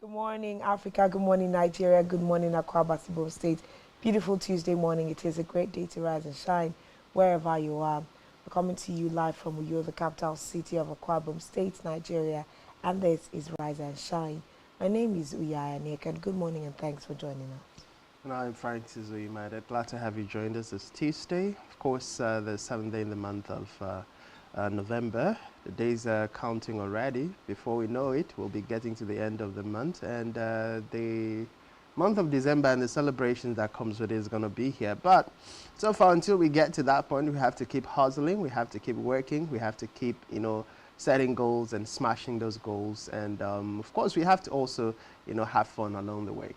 Good morning, Africa. Good morning, Nigeria. Good morning, Akwa Ibom State. Beautiful Tuesday morning. It is a great day to rise and shine wherever you are. We're coming to you live from Uyo, the capital city of Akwa Ibom State, Nigeria. And this is Rise and Shine. My name is Uyaya Nick, and good morning and thanks for joining us. And I'm Francis Uyimada. Glad to have you joined us this Tuesday. Of course, the 7th day in the month of November. The days are counting already. Before we know it, we'll be getting to the end of the month. And the month of December and the celebrations that comes with it is going to be here. But so far, until we get to that point, we have to keep hustling. We have to keep working. We have to keep, setting goals and smashing those goals. And of course, we have to also, have fun along the way.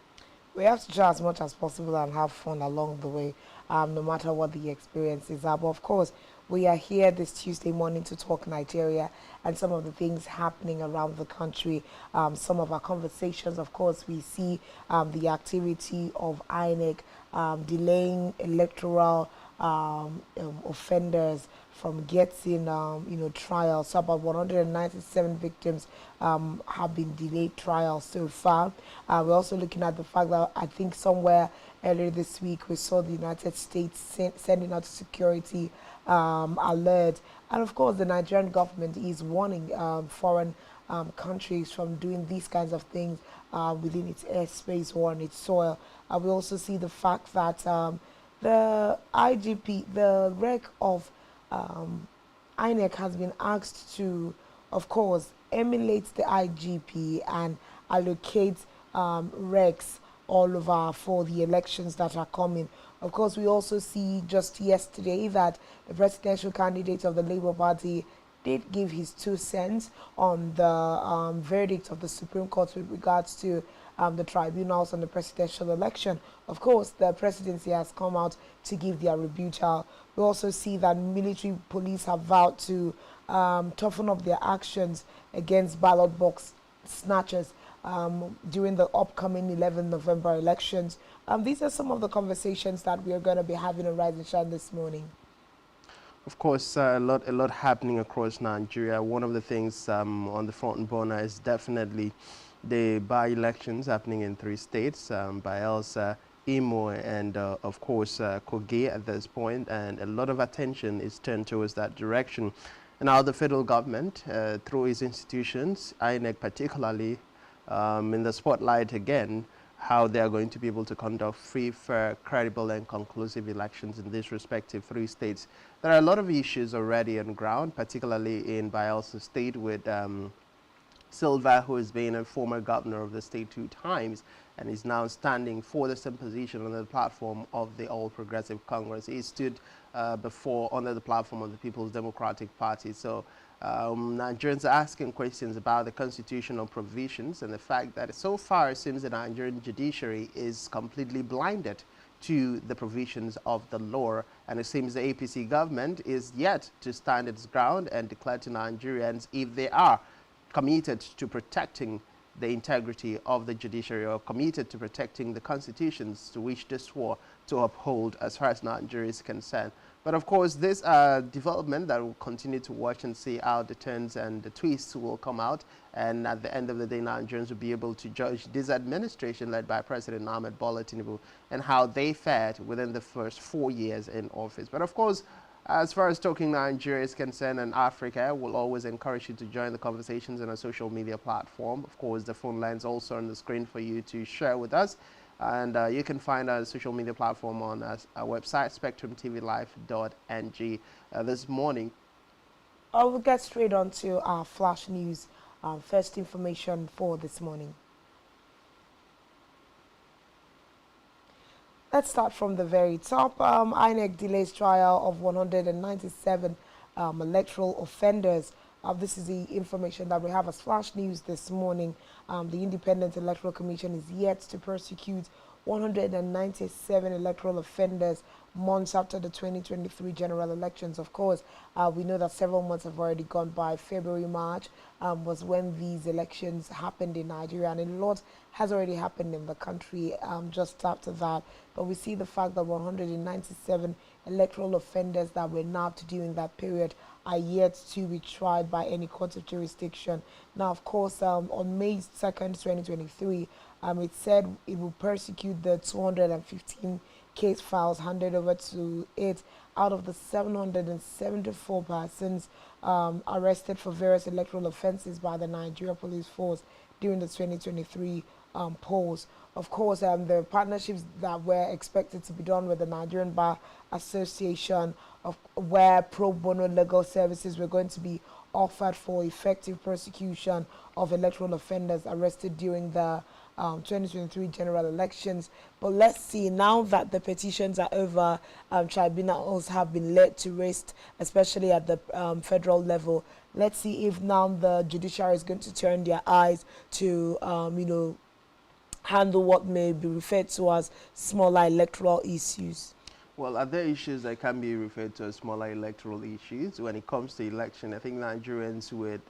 We have to try as much as possible and have fun along the way, no matter what the experience is. But of course, we are here this Tuesday morning to talk Nigeria and some of the things happening around the country. Some of our conversations, of course, we see the activity of INEC delaying electoral offenders from getting, trials. So about 197 victims have been delayed trials so far. We're also looking at the fact that I think somewhere earlier this week we saw the United States sending out a security alert. And of course, the Nigerian government is warning foreign countries from doing these kinds of things within its airspace or on its soil. We also see the fact that the IGP, the rec of INEC has been asked to, of course, emulate the IGP and allocate recs all over for the elections that are coming. Of course, we also see just yesterday that the presidential candidate of the Labour Party did give his 2 cents on the verdict of the Supreme Court with regards to the tribunals on the presidential election. Of course, the presidency has come out to give their rebuttal. We also see that military police have vowed to toughen up their actions against ballot box snatchers during the upcoming 11 November elections. These are some of the conversations that we are going to be having on Rise and Shine this morning. Of course, a lot happening across Nigeria. One of the things on the front burner is definitely the by-elections happening in 3 states, Bayelsa, Imo, and of course Kogi at this point, and a lot of attention is turned towards that direction. And now the federal government, through its institutions, INEC particularly, in the spotlight again, how they are going to be able to conduct free, fair, credible, and conclusive elections in these respective 3 states. There are a lot of issues already on ground, particularly in Bayelsa State with Silva, who has been a former governor of the state 2 times and is now standing for the same position on the platform of the All Progressive Congress. He stood before under the platform of the People's Democratic Party. So Nigerians are asking questions about the constitutional provisions and the fact that so far it seems the Nigerian judiciary is completely blinded to the provisions of the law, and it seems the APC government is yet to stand its ground and declare to Nigerians if they are committed to protecting the integrity of the judiciary or committed to protecting the constitutions to which they swore to uphold as far as Nigeria is concerned. But of course, this development that we'll continue to watch and see how the turns and the twists will come out. And at the end of the day, Nigerians will be able to judge this administration led by President Ahmed Bola Tinubu and how they fared within the first 4 years in office. But of course, as far as Talking Nigeria is concerned and Africa, we'll always encourage you to join the conversations on our social media platform. Of course, the phone line's also on the screen for you to share with us. And you can find our social media platform on our website, spectrumtvlive.ng. This morning, We'll get straight on to our flash news. First information for this morning. Let's start from the very top. INEC delays trial of 197 electoral offenders. This is the information that we have as flash news this morning. The Independent Electoral Commission is yet to prosecute 197 electoral offenders months after the 2023 general elections. Of course, we know that several months have already gone by. February, March was when these elections happened in Nigeria, and a lot has already happened in the country just after that. But we see the fact that 197 electoral offenders that were nabbed during that period are yet to be tried by any court of jurisdiction. Now, of course, on May 2nd, 2023, it said it will prosecute the 215 case files handed over to it out of the 774 persons arrested for various electoral offences by the Nigeria Police Force during the 2023 polls. Of course, the partnerships that were expected to be done with the Nigerian Bar Association, of where pro bono legal services were going to be offered for effective prosecution of electoral offenders arrested during the 2023 general elections. But let's see, now that the petitions are over, tribunals have been led to rest, especially at the federal level. Let's see if now the judiciary is going to turn their eyes to, handle what may be referred to as smaller electoral issues. Well, are there issues that can be referred to as smaller electoral issues? When it comes to election, I think Nigerians would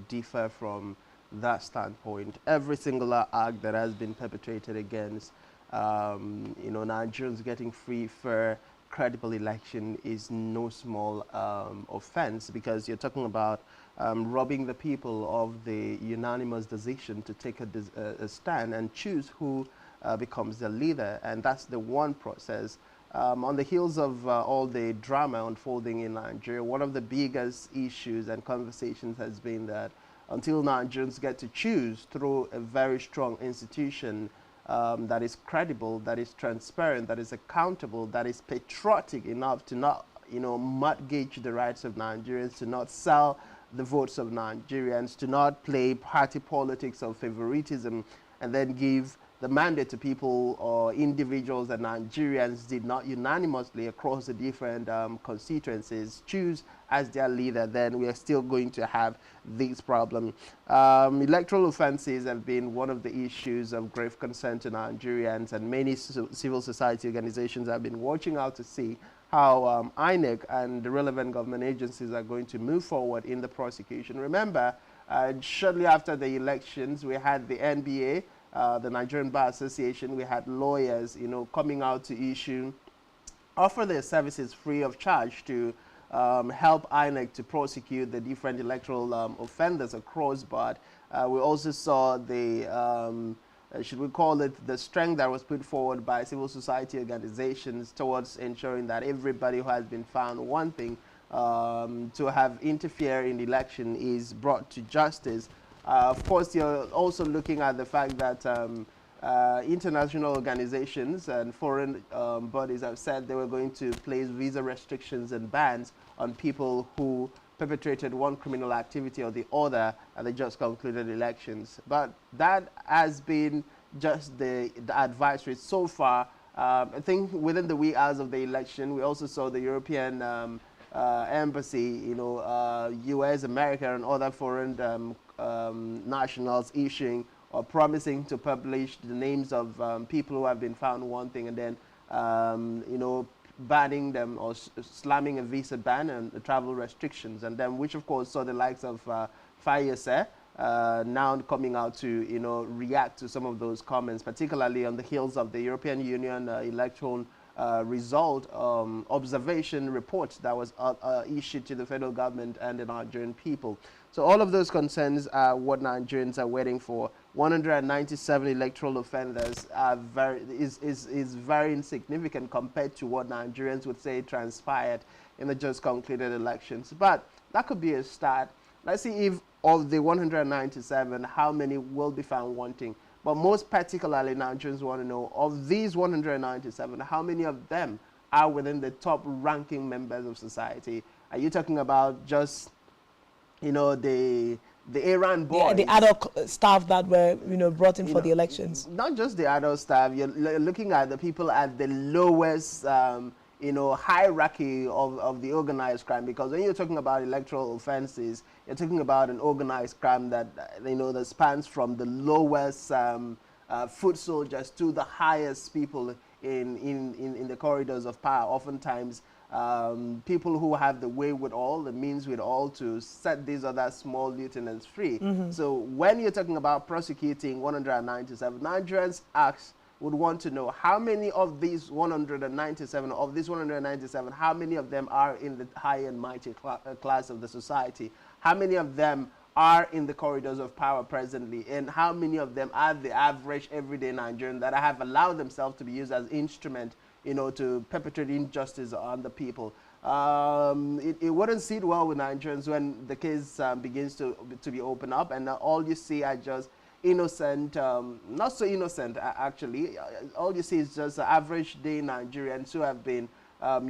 differ from that standpoint. Every singular act that has been perpetrated against, Nigerians getting free, fair, credible election is no small offense, because you're talking about robbing the people of the unanimous decision to take a stand and choose who becomes the leader, and that's the one process. On the heels of all the drama unfolding in Nigeria, one of the biggest issues and conversations has been that until Nigerians get to choose through a very strong institution that is credible, that is transparent, that is accountable, that is patriotic enough to not, mortgage the rights of Nigerians, to not sell the votes of Nigerians, to not play party politics of favoritism, and then give the mandate to people or individuals that Nigerians did not unanimously across the different constituencies choose as their leader, then we are still going to have this problem. Electoral offenses have been one of the issues of grave concern to Nigerians, and many civil society organizations have been watching out to see how INEC and the relevant government agencies are going to move forward in the prosecution. Remember, shortly after the elections, we had the NBA, the Nigerian Bar Association, we had lawyers, coming out to offer their services free of charge to help INEC to prosecute the different electoral offenders across. But we also saw the, should we call it, the strength that was put forward by civil society organizations towards ensuring that everybody who has been found wanting to have interfered in the election is brought to justice. Of course, you're also looking at the fact that international organizations and foreign bodies have said they were going to place visa restrictions and bans on people who perpetrated one criminal activity or the other at the just concluded elections. But that has been just the advisory so far. I think within the wee hours of the election, we also saw the European embassy, US, America, and other foreign nationals issuing or promising to publish the names of people who have been found wanting, and then, banning them or slamming a visa ban and the travel restrictions. And then, which of course saw the likes of Fayese now coming out to, react to some of those comments, particularly on the heels of the European Union electoral result observation report that was issued to the federal government and the Nigerian people. So all of those concerns are what Nigerians are waiting for. 197 electoral offenders are is very insignificant compared to what Nigerians would say transpired in the just concluded elections. But that could be a start. Let's see if of the 197, how many will be found wanting. But most particularly, Nigerians want to know, of these 197, how many of them are within the top ranking members of society? Are you talking about just, the Iran boys? The adult staff that were, brought in for the elections. Not just the adult staff. You're looking at the people at the lowest, hierarchy of the organized crime. Because when you're talking about electoral offenses, you're talking about an organized crime that, that spans from the lowest foot soldiers to the highest people in the corridors of power. Oftentimes, people who have the way with all, the means with all to set these other small lieutenants free. So when you're talking about prosecuting 197, Nigerians would want to know how many of these 197, how many of them are in the high and mighty class of the society? How many of them are in the corridors of power presently? And how many of them are the average everyday Nigerian that have allowed themselves to be used as instrument, to perpetrate injustice on the people? It wouldn't sit well with Nigerians when the case begins to be opened up, and all you see are just innocent, not so innocent actually. All you see is just average day Nigerians who have been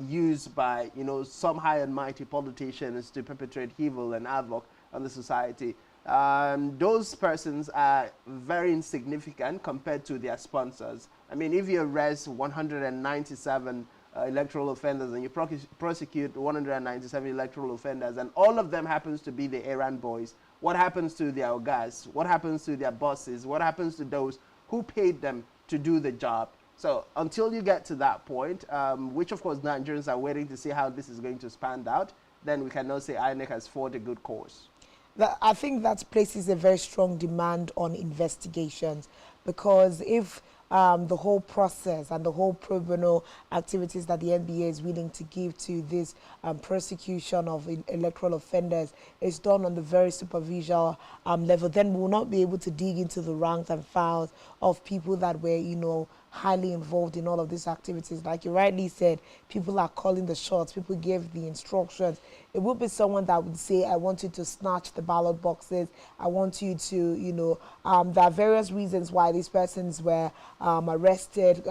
used by some high and mighty politicians to perpetrate evil and havoc on the society. Those persons are very insignificant compared to their sponsors. I mean, if you arrest 197 electoral offenders and you prosecute 197 electoral offenders, and all of them happens to be the errand boys, what happens to their guys? What happens to their bosses? What happens to those who paid them to do the job? So until you get to that point, which of course Nigerians are waiting to see how this is going to span out, then we cannot say INEC has fought a good cause. I think that places a very strong demand on investigations, because if the whole process and the whole pro bono activities that the NBA is willing to give to this prosecution of electoral offenders is done on the very superficial level, then we will not be able to dig into the ranks and files of people that were, highly involved in all of these activities. Like you rightly said, people are calling the shots, people gave the instructions. It would be someone that would say, I want you to snatch the ballot boxes, I want you to, there are various reasons why these persons were arrested,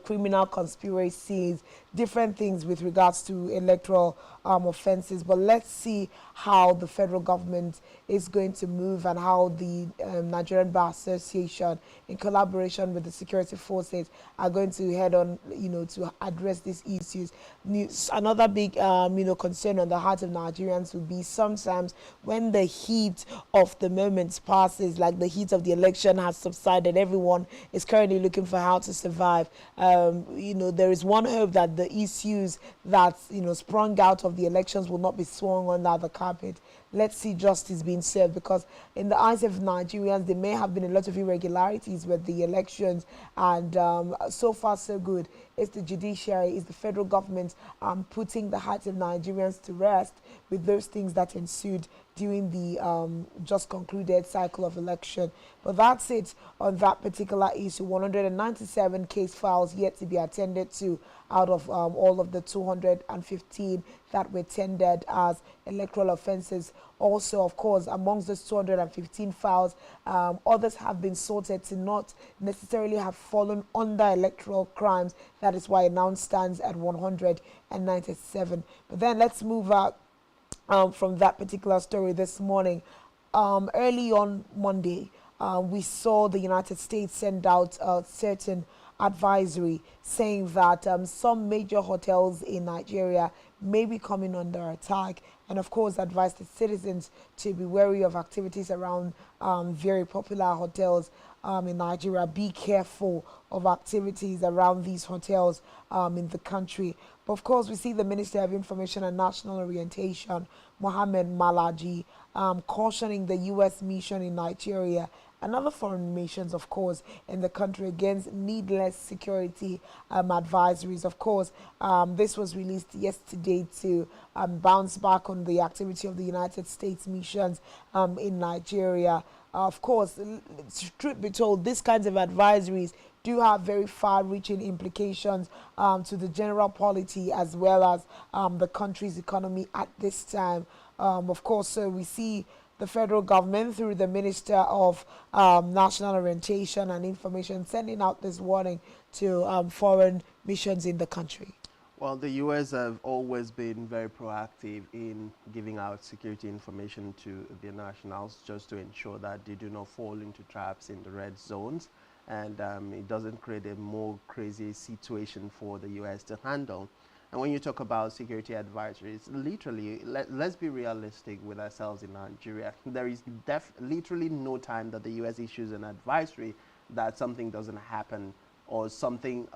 criminal conspiracies, different things with regards to electoral offenses. But let's see how the federal government is going to move, and how the Nigerian Bar Association, in collaboration with the security forces, are going to head on, to address these issues. Another big, concern on the heart of Nigerians will be sometimes when the heat of the moment passes, like the heat of the election has subsided, everyone is currently looking for how to survive. There is one hope that the issues that sprung out of the elections will not be swung under the carpet. Let's see justice being served, because in the eyes of Nigerians, there may have been a lot of irregularities with the elections, and so far so good. It's the judiciary, it's the federal government putting the hearts of Nigerians to rest with those things that ensued during the just concluded cycle of election. But that's it on that particular issue. 197 case files yet to be attended to out of all of the 215 that were tendered as electoral offences. Also, of course, amongst those 215 files, others have been sorted to not necessarily have fallen under electoral crimes. That is why it now stands at 197. But then let's move out from that particular story this morning. Early on Monday, we saw the United States send out a certain advisory saying that some major hotels in Nigeria may be coming under attack, and of course advised the citizens to be wary of activities around very popular hotels in Nigeria. Be careful of activities around these hotels in the country. But of course, we see the Minister of Information and National Orientation, Mohammed Malaji, cautioning the U.S. mission in Nigeria and other foreign nations, of course, in the country against needless security advisories. Of course, this was released yesterday to bounce back on the activity of the United States missions in Nigeria. Of course, truth be told, these kinds of advisories do have very far-reaching implications to the general polity as well as the country's economy at this time. Of course, so we see the federal government through the Minister of National Orientation and Information sending out this warning to foreign missions in the country. Well, the U.S. have always been very proactive in giving out security information to their nationals, just to ensure that they do not fall into traps in the red zones, and it doesn't create a more crazy situation for the U.S. to handle. And when you talk about security advisories, literally, let's be realistic with ourselves in Nigeria. There is literally no time that the U.S. issues an advisory that something doesn't happen or something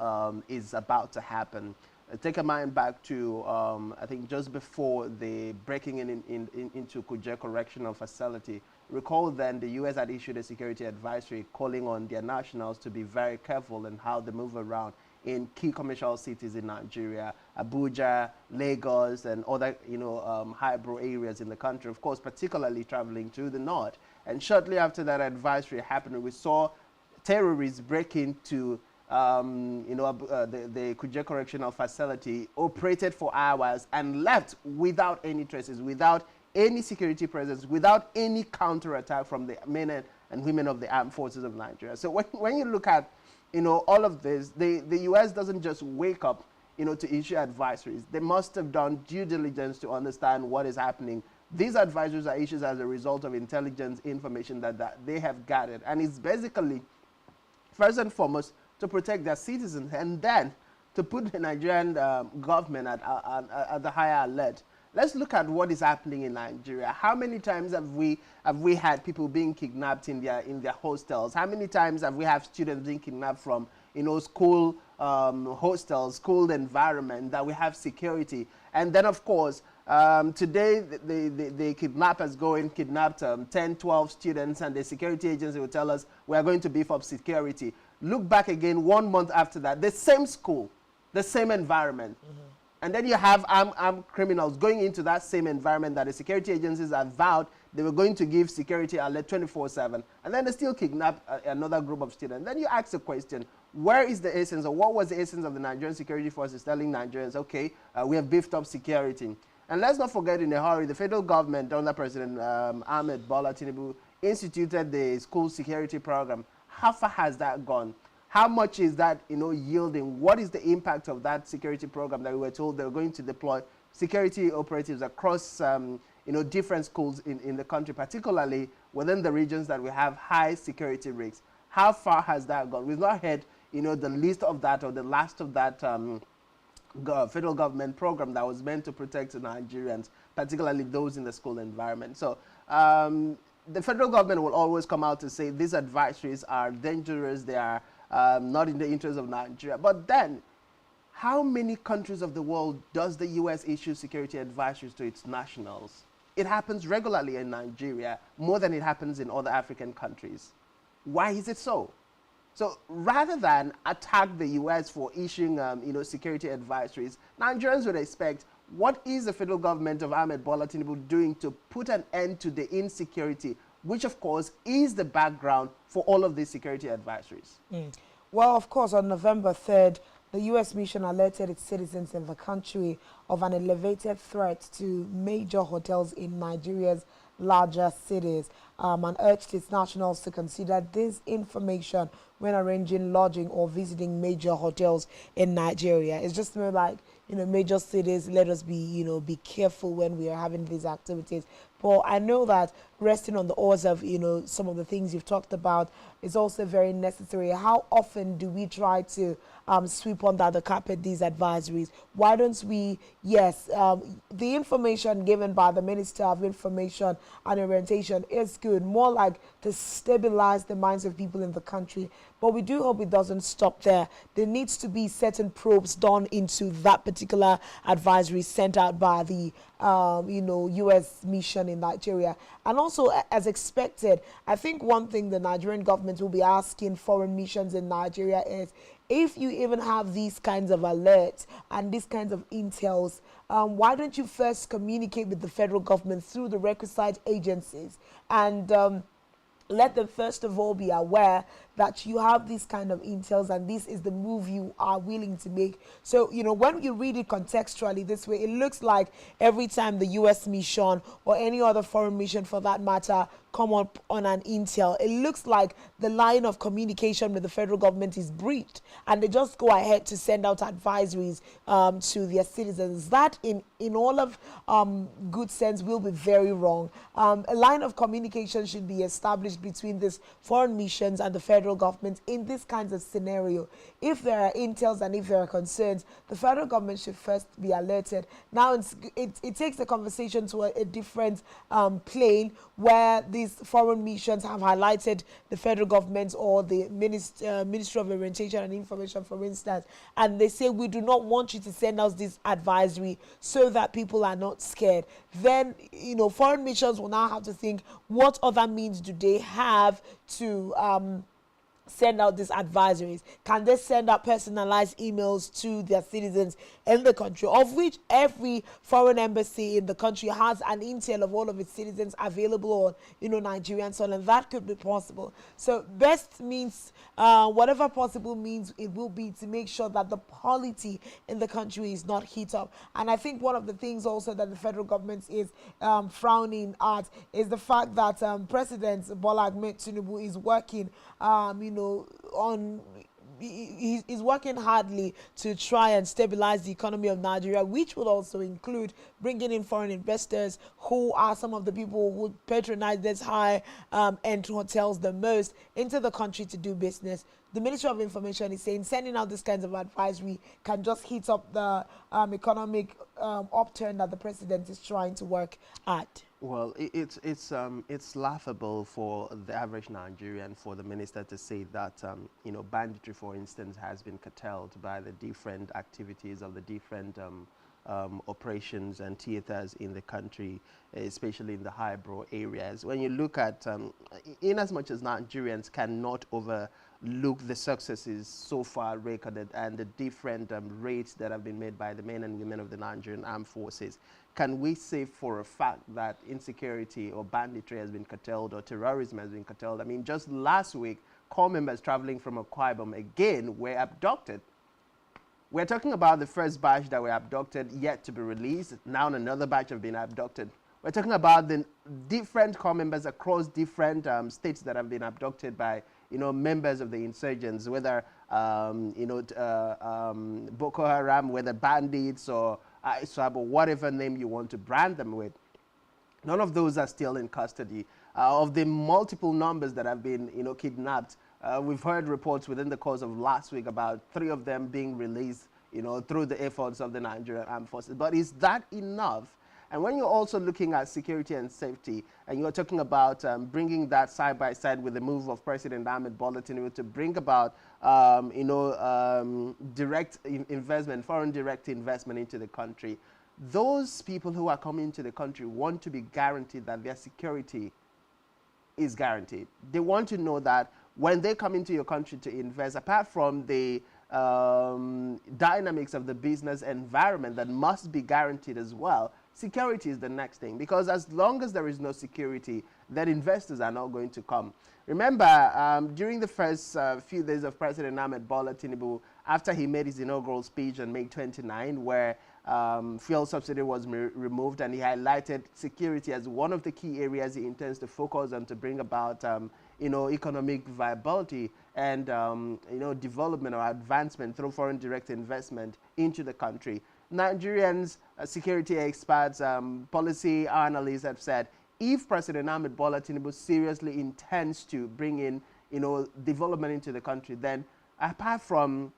is about to happen. Take a mind back to, I think, just before the breaking into Kuje Correctional Facility. Recall then the U.S. had issued a security advisory calling on their nationals to be very careful in how they move around in key commercial cities in Nigeria, Abuja, Lagos, and other, highbrow areas in the country, of course, particularly traveling to the north. And shortly after that advisory happened, we saw terrorists break into the Kuje Correctional Facility, operated for hours and left without any traces, without any security presence, without any counterattack from the men and women of the armed forces of Nigeria. So when you look at, all of this, the U.S. doesn't just wake up, to issue advisories. They must have done due diligence to understand what is happening. These advisories are issued as a result of intelligence information that they have gathered. And it's basically, first and foremost, to protect their citizens, and then to put the Nigerian government at the higher alert. Let's look at what is happening in Nigeria. How many times have we had people being kidnapped in their hostels? How many times have we had students being kidnapped from school hostels, school environment, that we have security? And then, of course, today the kidnappers go and kidnapped 10, 12 students, and the security agency will tell us we are going to beef up security. Look back again 1 month after that, the same school, the same environment. And then you have armed criminals going into that same environment that the security agencies have vowed they were going to give security alert 24/7. And then they still kidnap another group of students. Then you ask the question, where is the essence, or what was the essence of the Nigerian security forces telling Nigerians, okay, we have beefed up security? And let's not forget, in a hurry, the federal government under President Ahmed Bola Tinubu instituted the school security program. How far has that gone? How much is that, yielding? What is the impact of that security program that we were told they were going to deploy security operatives across, different schools in the country, particularly within the regions that we have high security risks? How far has that gone? We've not heard, the least of that or the last of that federal government program that was meant to protect Nigerians, particularly those in the school environment. So the federal government will always come out to say these advisories are dangerous, they are not in the interest of Nigeria. But then, how many countries of the world does the U.S. issue security advisories to its nationals? It happens regularly in Nigeria, more than it happens in other African countries. Why is it so? So rather than attack the U.S. for issuing security advisories, Nigerians would expect, what is the federal government of Ahmed Bola Tinubu doing to put an end to the insecurity, which of course is the background for all of these security advisories? Well, of course, on November 3rd, the U.S. mission alerted its citizens in the country of an elevated threat to major hotels in Nigeria's larger cities, and urged its nationals to consider this information when arranging lodging or visiting major hotels in Nigeria. It's just more like, major cities, let us be, be careful when we are having these activities. But I know that resting on the oars of, some of the things you've talked about is also very necessary. How often do we try to sweep under the carpet these advisories? Why don't we, the information given by the Minister of Information and Orientation is good, more like to stabilize the minds of people in the country. But we do hope it doesn't stop there. There needs to be certain probes done into that particular advisory sent out by the U.S. mission in Nigeria. And also, as expected, I think one thing the Nigerian government will be asking foreign missions in Nigeria is, if you even have these kinds of alerts and these kinds of intels, why don't you first communicate with the federal government through the requisite agencies and let them first of all be aware that you have these kind of intels and this is the move you are willing to make. So, when you read it contextually this way, it looks like every time the U.S. mission or any other foreign mission for that matter come up on an intel, it looks like the line of communication with the federal government is breached and they just go ahead to send out advisories to their citizens. That in all of good sense will be very wrong. A line of communication should be established between these foreign missions and the federal federal government in this kinds of scenario. If there are intels and if there are concerns, the federal government should first be alerted. Now it takes the conversation to a different plane, where these foreign missions have highlighted the federal government or the Ministry of Orientation and Information, for instance, and they say, we do not want you to send us this advisory so that people are not scared. Then, foreign missions will now have to think, what other means do they have to send out these advisories? Can they send out personalized emails to their citizens in the country, of which every foreign embassy in the country has an intel of all of its citizens available on Nigerian soil, and that could be possible. So best means, whatever possible means it will be, to make sure that the polity in the country is not heat up. And I think one of the things also that the federal government is frowning at is the fact that President Bola Ahmed Tinubu is working on he's working hardly to try and stabilize the economy of Nigeria, which would also include bringing in foreign investors, who are some of the people who patronize these high-end hotels the most, into the country to do business. The Ministry of Information is saying sending out these kinds of advisory can just heat up the economic upturn that the president is trying to work at. Well, it's laughable for the average Nigerian, for the minister to say that banditry, for instance, has been curtailed by the different activities of the different operations and theaters in the country, especially in the highbrow areas. When you look at, in as much as Nigerians cannot overlook the successes so far recorded and the different raids that have been made by the men and women of the Nigerian Armed Forces, can we say for a fact that insecurity or banditry has been curtailed or terrorism has been curtailed? I mean, just last week, corps members traveling from Akwa Ibom again were abducted. We're talking about the first batch that were abducted, yet to be released. Now another batch have been abducted. We're talking about the different corps members across different states that have been abducted by members of the insurgents, whether Boko Haram, whether bandits or ISWAP, or whatever name you want to brand them with. None of those are still in custody. Of the multiple numbers that have been kidnapped, we've heard reports within the course of last week about 3 of them being released through the efforts of the Nigerian Armed Forces. But is that enough? And when you're also looking at security and safety, and you're talking about bringing that side by side with the move of President Ahmed Bola Tinubu to bring about, direct investment, foreign direct investment into the country, those people who are coming to the country want to be guaranteed that their security is guaranteed. They want to know that when they come into your country to invest, apart from the dynamics of the business environment that must be guaranteed as well, security is the next thing, because as long as there is no security, then investors are not going to come. Remember, during the first few days of President Ahmed Bola Tinubu, after he made his inaugural speech on May 29, where fuel subsidy was removed, and he highlighted security as one of the key areas he intends to focus on to bring about economic viability and development or advancement through foreign direct investment into the country. Nigerians, security experts, policy analysts have said, if President Ahmed Bola Tinubu seriously intends to bring in, development into the country, then apart from,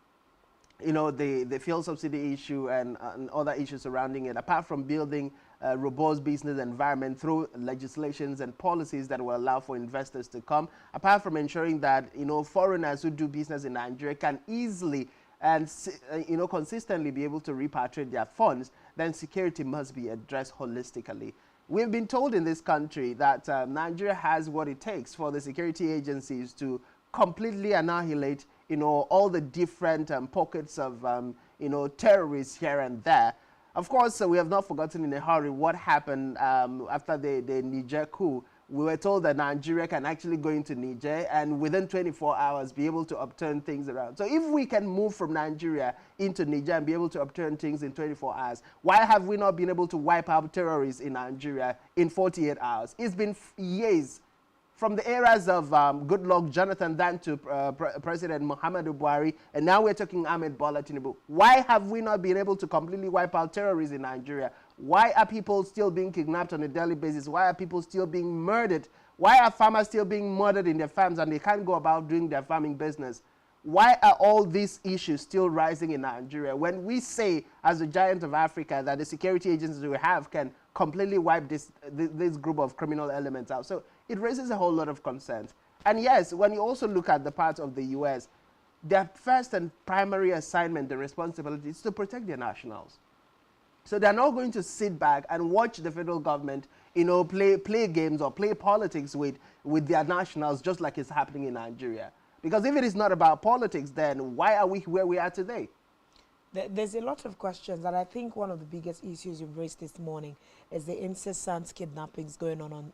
the fuel subsidy issue and other issues surrounding it, apart from building a robust business environment through legislations and policies that will allow for investors to come, apart from ensuring that, foreigners who do business in Nigeria can easily and consistently be able to repatriate their funds, then security must be addressed holistically. We've been told in this country that Nigeria has what it takes for the security agencies to completely annihilate, all the different pockets of, terrorists here and there. Of course, we have not forgotten in a hurry what happened after the Niger coup. We were told that Nigeria can actually go into Niger and within 24 hours be able to upturn things around. So if we can move from Nigeria into Niger and be able to upturn things in 24 hours, why have we not been able to wipe out terrorists in Nigeria in 48 hours? It's been years. From the eras of Goodluck Jonathan down to President Muhammadu Buhari, and now we're talking Ahmed Bola Tinubu. Why have we not been able to completely wipe out terrorists in Nigeria? Why are people still being kidnapped on a daily basis? Why are people still being murdered? Why are farmers still being murdered in their farms and they can't go about doing their farming business? Why are all these issues still rising in Nigeria when we say, as a giant of Africa, that the security agencies we have can completely wipe this group of criminal elements out? So it raises a whole lot of concerns. And yes, when you also look at the part of the U.S., their first and primary assignment and responsibility is to protect their nationals. So they're not going to sit back and watch the federal government, play games or play politics with their nationals, just like it's happening in Nigeria. Because if it is not about politics, then why are we where we are today? There's a lot of questions, and I think one of the biggest issues you've raised this morning is the incessant kidnappings going on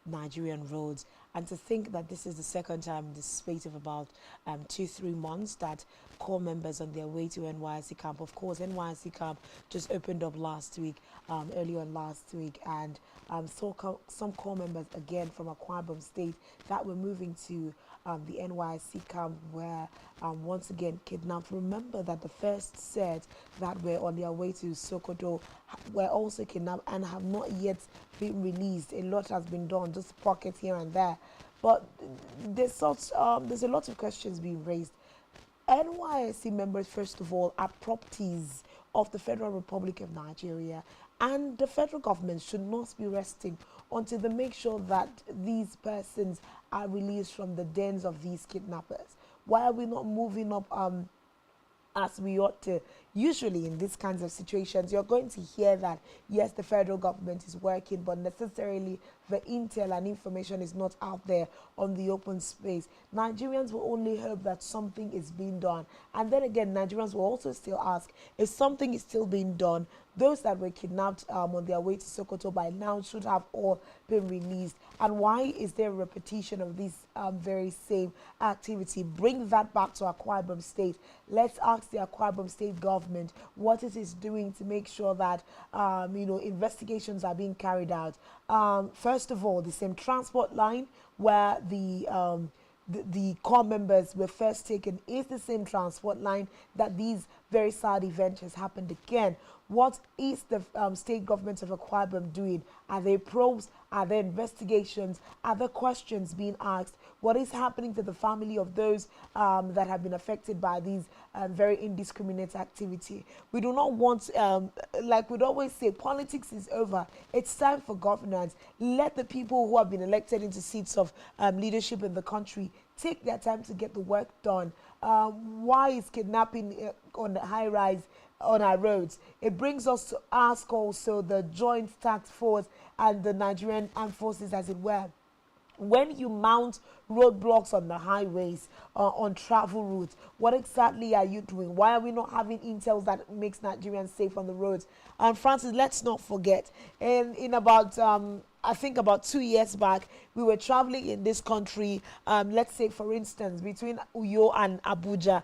Nigerian roads. And to think that this is the second time in the space of about 2-3 months that core members on their way to NYSC camp. Of course, NYSC camp just opened up last week, early on last week, and some core members again from Akwa Ibom State that were moving to the NYSC camp were once again kidnapped. Remember that the first set that were on their way to Sokoto were also kidnapped and have not yet been released. A lot has been done, just pockets here and there. But there's a lot of questions being raised. NYSC members, first of all, are properties of the Federal Republic of Nigeria, and the federal government should not be resting until they make sure that these persons are released from the dens of these kidnappers. Why are we not moving up as we ought to? Usually in these kinds of situations, you're going to hear that, yes, the federal government is working, but necessarily the intel and information is not out there on the open space. Nigerians will only hope that something is being done. And then again, Nigerians will also still ask, if something is still being done, those that were kidnapped on their way to Sokoto by now should have all been released. And why is there a repetition of this very same activity? Bring that back to Akwa Ibom State. Let's ask the Akwa Ibom State government what it is doing to make sure that investigations are being carried out. First of all, the same transport line where the core members were first taken is the same transport line that these very sad events has happened again. What is the state government of Akwa Ibom doing? Are there probes? Are there investigations? Are there questions being asked? What is happening to the family of those that have been affected by these very indiscriminate activity? We do not want, like we'd always say, politics is over. It's time for governance. Let the people who have been elected into seats of leadership in the country take their time to get the work done. Why is kidnapping on the high rise on our roads? It brings us to ask also the Joint Task Force and the Nigerian Armed Forces, as it were. When you mount roadblocks on the highways, on travel routes, what exactly are you doing? Why are we not having intel that makes Nigerians safe on the roads? And Francis, let's not forget, in about I think about 2 years back, we were traveling in this country, let's say for instance, between Uyo and Abuja.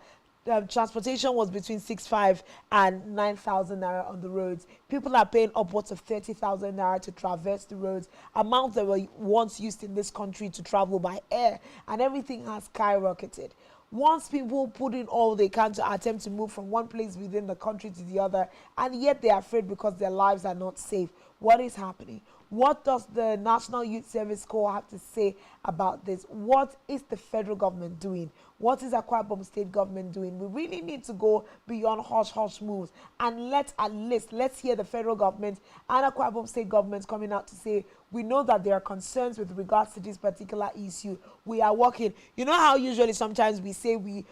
Transportation was between 6,500 and 9,000 naira on the roads. People are paying upwards of 30,000 naira to traverse the roads, amounts that were once used in this country to travel by air, and everything has skyrocketed. Once people put in all they can to attempt to move from one place within the country to the other, and yet they are afraid because their lives are not safe. What is happening? What does the National Youth Service Corps have to say about this? What is the federal government doing? What is Akwa Ibom State government doing? We really need to go beyond hush-hush moves, and let's hear the federal government and Akwa Ibom State government coming out to say, we know that there are concerns with regards to this particular issue. We are working. You know how usually sometimes we say we've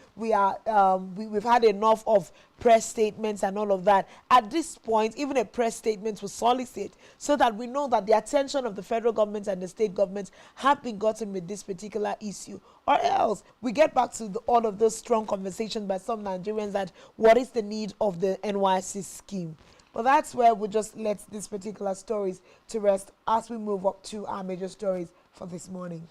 had enough of press statements and all of that. At this point, even a press statement will solicit so that we know that the attention of the federal government and the state governments have been gotten with this particular issue. Or else we get back to all of those strong conversations by some Nigerians that what is the need of the NYC scheme. But that's where we'll just let these particular stories to rest as we move up to our major stories for this morning.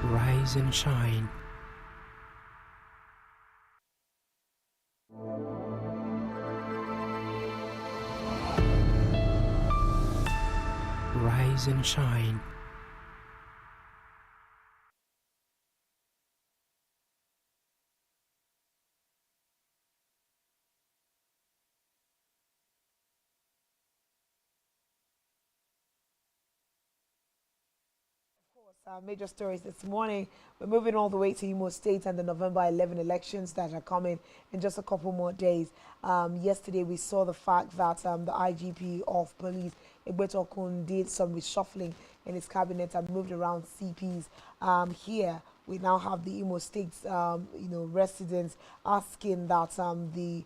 Rise and shine. Rise and shine. Our major stories this morning. We're moving all the way to Imo State and the November 11 elections that are coming in just a couple more days. Yesterday, we saw the fact that the IGP of police, Egbeto Okun, did some reshuffling in his cabinet and moved around CPs. Here, we now have the Imo State, residents asking that the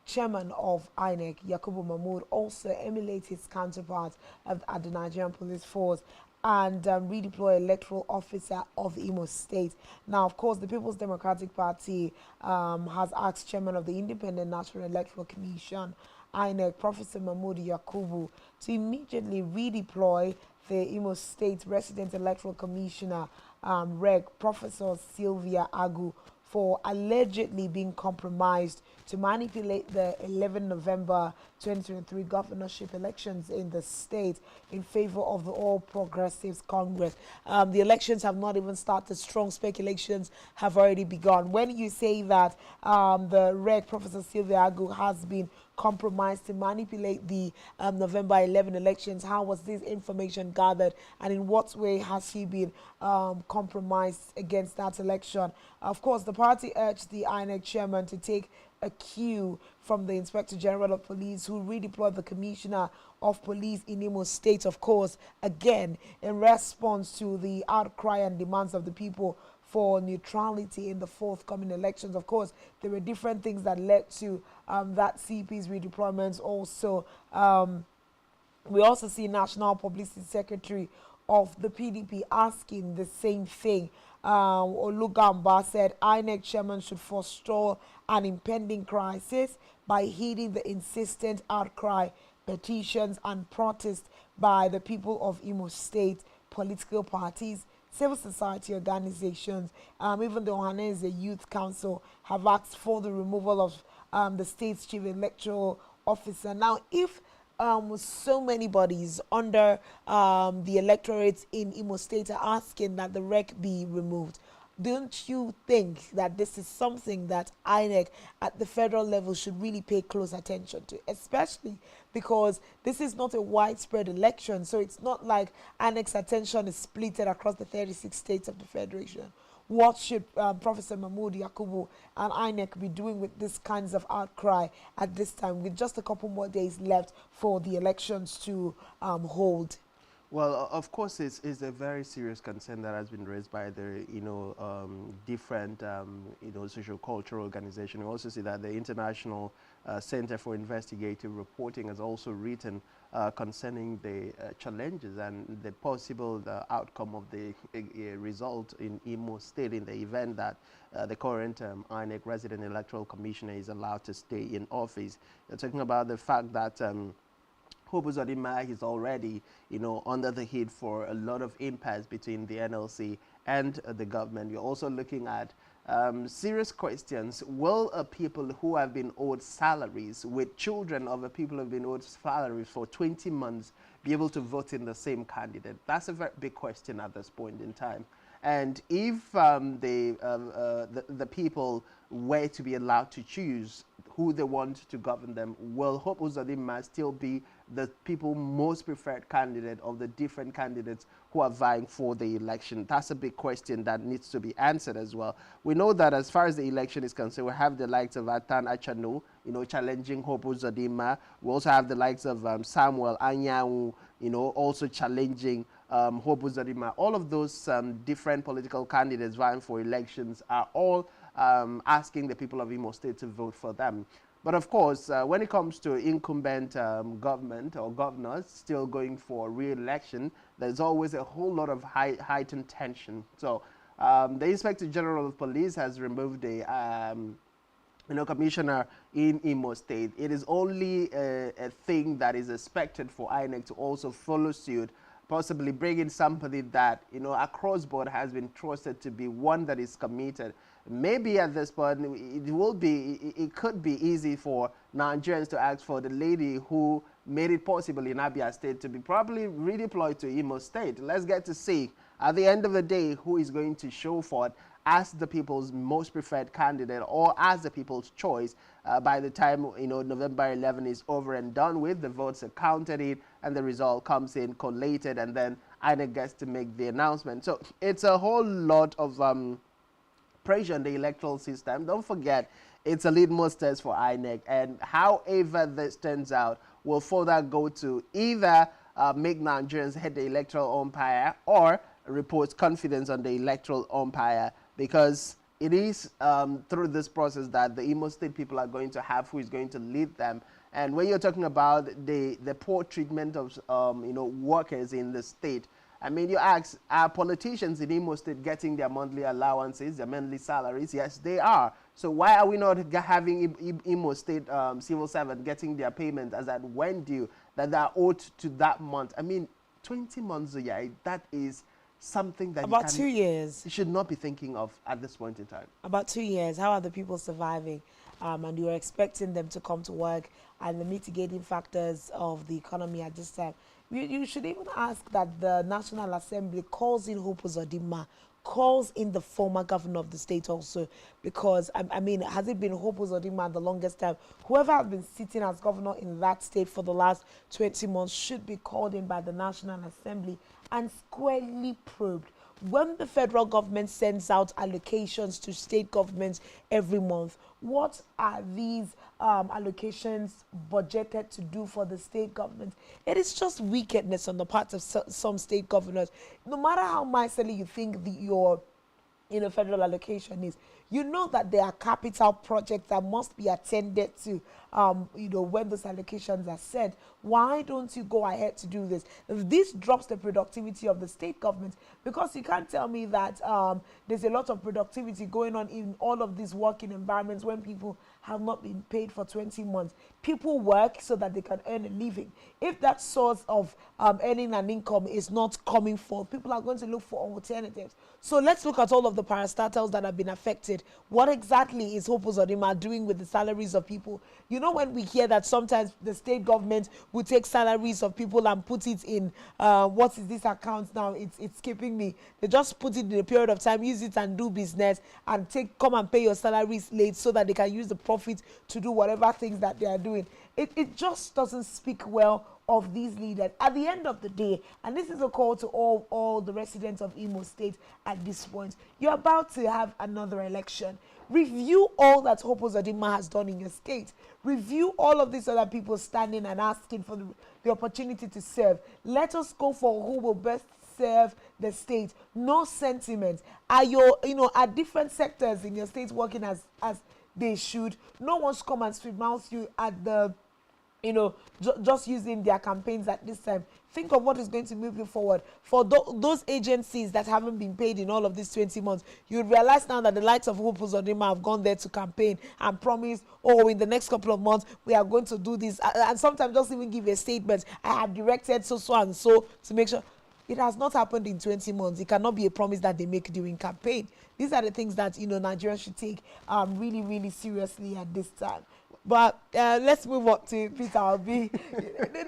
chairman of INEC, Yakubu Mahmood, also emulates his counterpart at the Nigerian Police Force and redeploy electoral officer of Imo State. Now, of course, the People's Democratic Party has asked chairman of the Independent National Electoral Commission, INEC, Professor Mahmood Yakubu, to immediately redeploy the Imo State Resident Electoral Commissioner, Reg, Professor Sylvia Agu, for allegedly being compromised to manipulate the 11 November 2023 governorship elections in the state in favor of the All Progressives Congress. The elections have not even started. Strong speculations have already begun. When you say that the Reg, Professor Sylvia Agu, has been compromised to manipulate the November 11 elections, how was this information gathered and in what way has he been compromised against that election? Of course, the party urged the INEC chairman to take a cue from the Inspector General of Police, who redeployed the Commissioner of Police in Imo State, of course, again, in response to the outcry and demands of the people for neutrality in the forthcoming elections. Of course, there were different things that led to that CP's redeployments. Also, we also see National Publicity Secretary of the PDP asking the same thing. Olugamba said INEC chairman should forestall an impending crisis by heeding the insistent outcry, petitions and protests by the people of Imo State, political parties, civil society organizations, even the Ohanese Youth Council have asked for the removal of the state's chief electoral officer. Now, if so many bodies under the electorate in Imo State are asking that the REC be removed, don't you think that this is something that INEC at the federal level should really pay close attention to, especially because this is not a widespread election, so it's not like INEC's attention is split across the 36 states of the federation? What should Professor Mahmood Yakubu and INEC be doing with these kinds of outcry at this time, with just a couple more days left for the elections to hold? Well, of course, it's a very serious concern that has been raised by the, different, social cultural organization. We also see that the International Center for Investigative Reporting has also written concerning the challenges and the possible outcome of the result in Imo State in the event that the current INEC Resident Electoral Commissioner is allowed to stay in office. They're talking about the fact that Hope Uzodinma is already, under the heat for a lot of impasse between the NLC and the government. You're also looking at serious questions. Will people who have been owed salaries, with children of the people who have been owed salaries for 20 months, be able to vote in the same candidate? That's a very big question at this point in time. And if the people were to be allowed to choose who they want to govern them, will Hope Uzodinma still be the people's most preferred candidate of the different candidates who are vying for the election? That's a big question that needs to be answered as well. We know that as far as the election is concerned, we have the likes of Atan Achano, challenging Hope Uzodinma. We also have the likes of Samuel Anyanwu, also challenging Hope Uzodinma. All of those different political candidates vying for elections are all asking the people of Imo State to vote for them. But of course, when it comes to incumbent government or governors still going for re-election, there's always a whole lot of heightened tension. So the Inspector General of Police has removed a commissioner in Imo State. It is only a thing that is expected for INEC to also follow suit, possibly bring in somebody that, across board has been trusted to be one that is committed. Maybe at this point, it could be easy for Nigerians to ask for the lady who made it possible in Abia State to be probably redeployed to Imo State. Let's get to see at the end of the day who is going to show forth as the people's most preferred candidate or as the people's choice by the time November 11 is over and done with. The votes are counted in and the result comes in collated, and then INEC gets to make the announcement. So it's a whole lot of pressure on the electoral system. Don't forget, it's a litmus test for INEC, and however this turns out will further go to either make Nigerians hate the electoral umpire or repose confidence on the electoral umpire, because it is through this process that the Imo State people are going to have who is going to lead them. And when you're talking about the poor treatment of workers in the state, I mean, you ask, are politicians in Imo State getting their monthly allowances, their monthly salaries? Yes, they are. So why are we not having Imo State civil servants getting their payment as at when due, that they are owed to that month? I mean, 20 months a year, that is something that about 2 years you should not be thinking of at this point in time. About 2 years. How are the people surviving? And you're expecting them to come to work, and the mitigating factors of the economy at this time. You should even ask that the National Assembly calls in Hope Uzodinma, calls in the former governor of the state also, because I mean, has it been Hope Uzodinma the longest time? Whoever has been sitting as governor in that state for the last 20 months should be called in by the National Assembly and squarely probed. When the federal government sends out allocations to state governments every month, what are these allocations budgeted to do for the state government? It is just wickedness on the part of some state governors. No matter how mightily you think your federal allocation is, you know that there are capital projects that must be attended to, when those allocations are set. Why don't you go ahead to do this? This drops the productivity of the state government, because you can't tell me that there's a lot of productivity going on in all of these working environments when people have not been paid for 20 months. People work so that they can earn a living. If that source of earning an income is not coming forth, people are going to look for alternatives. So let's look at all of the parastatals that have been affected. What exactly is Hope Uzodinma doing with the salaries of people? You know, when we hear that sometimes the state government will take salaries of people and put it in, what is this account now? It's skipping me. They just put it in a period of time, use it and do business, and come and pay your salaries late so that they can use the profit to do whatever things that they are doing. It just doesn't speak well of these leaders. At the end of the day, and this is a call to all the residents of Imo State at this point, you're about to have another election. Review all that Hope Uzodinma has done in your state. Review all of these other people standing and asking for the opportunity to serve. Let us go for who will best serve the state. No sentiment. Are are different sectors in your state working as they should? No one's come and sweet mouth you at the just using their campaigns at this time. Think of what is going to move you forward. For those agencies that haven't been paid in all of these 20 months, you realize now that the likes of Hope Uzodinma have gone there to campaign and promise, in the next couple of months, we are going to do this. And sometimes just even give a statement. I have directed so and so to make sure. It has not happened in 20 months. It cannot be a promise that they make during campaign. These are the things that, Nigerians should take really, really seriously at this time. But let's move up to Peter Obi.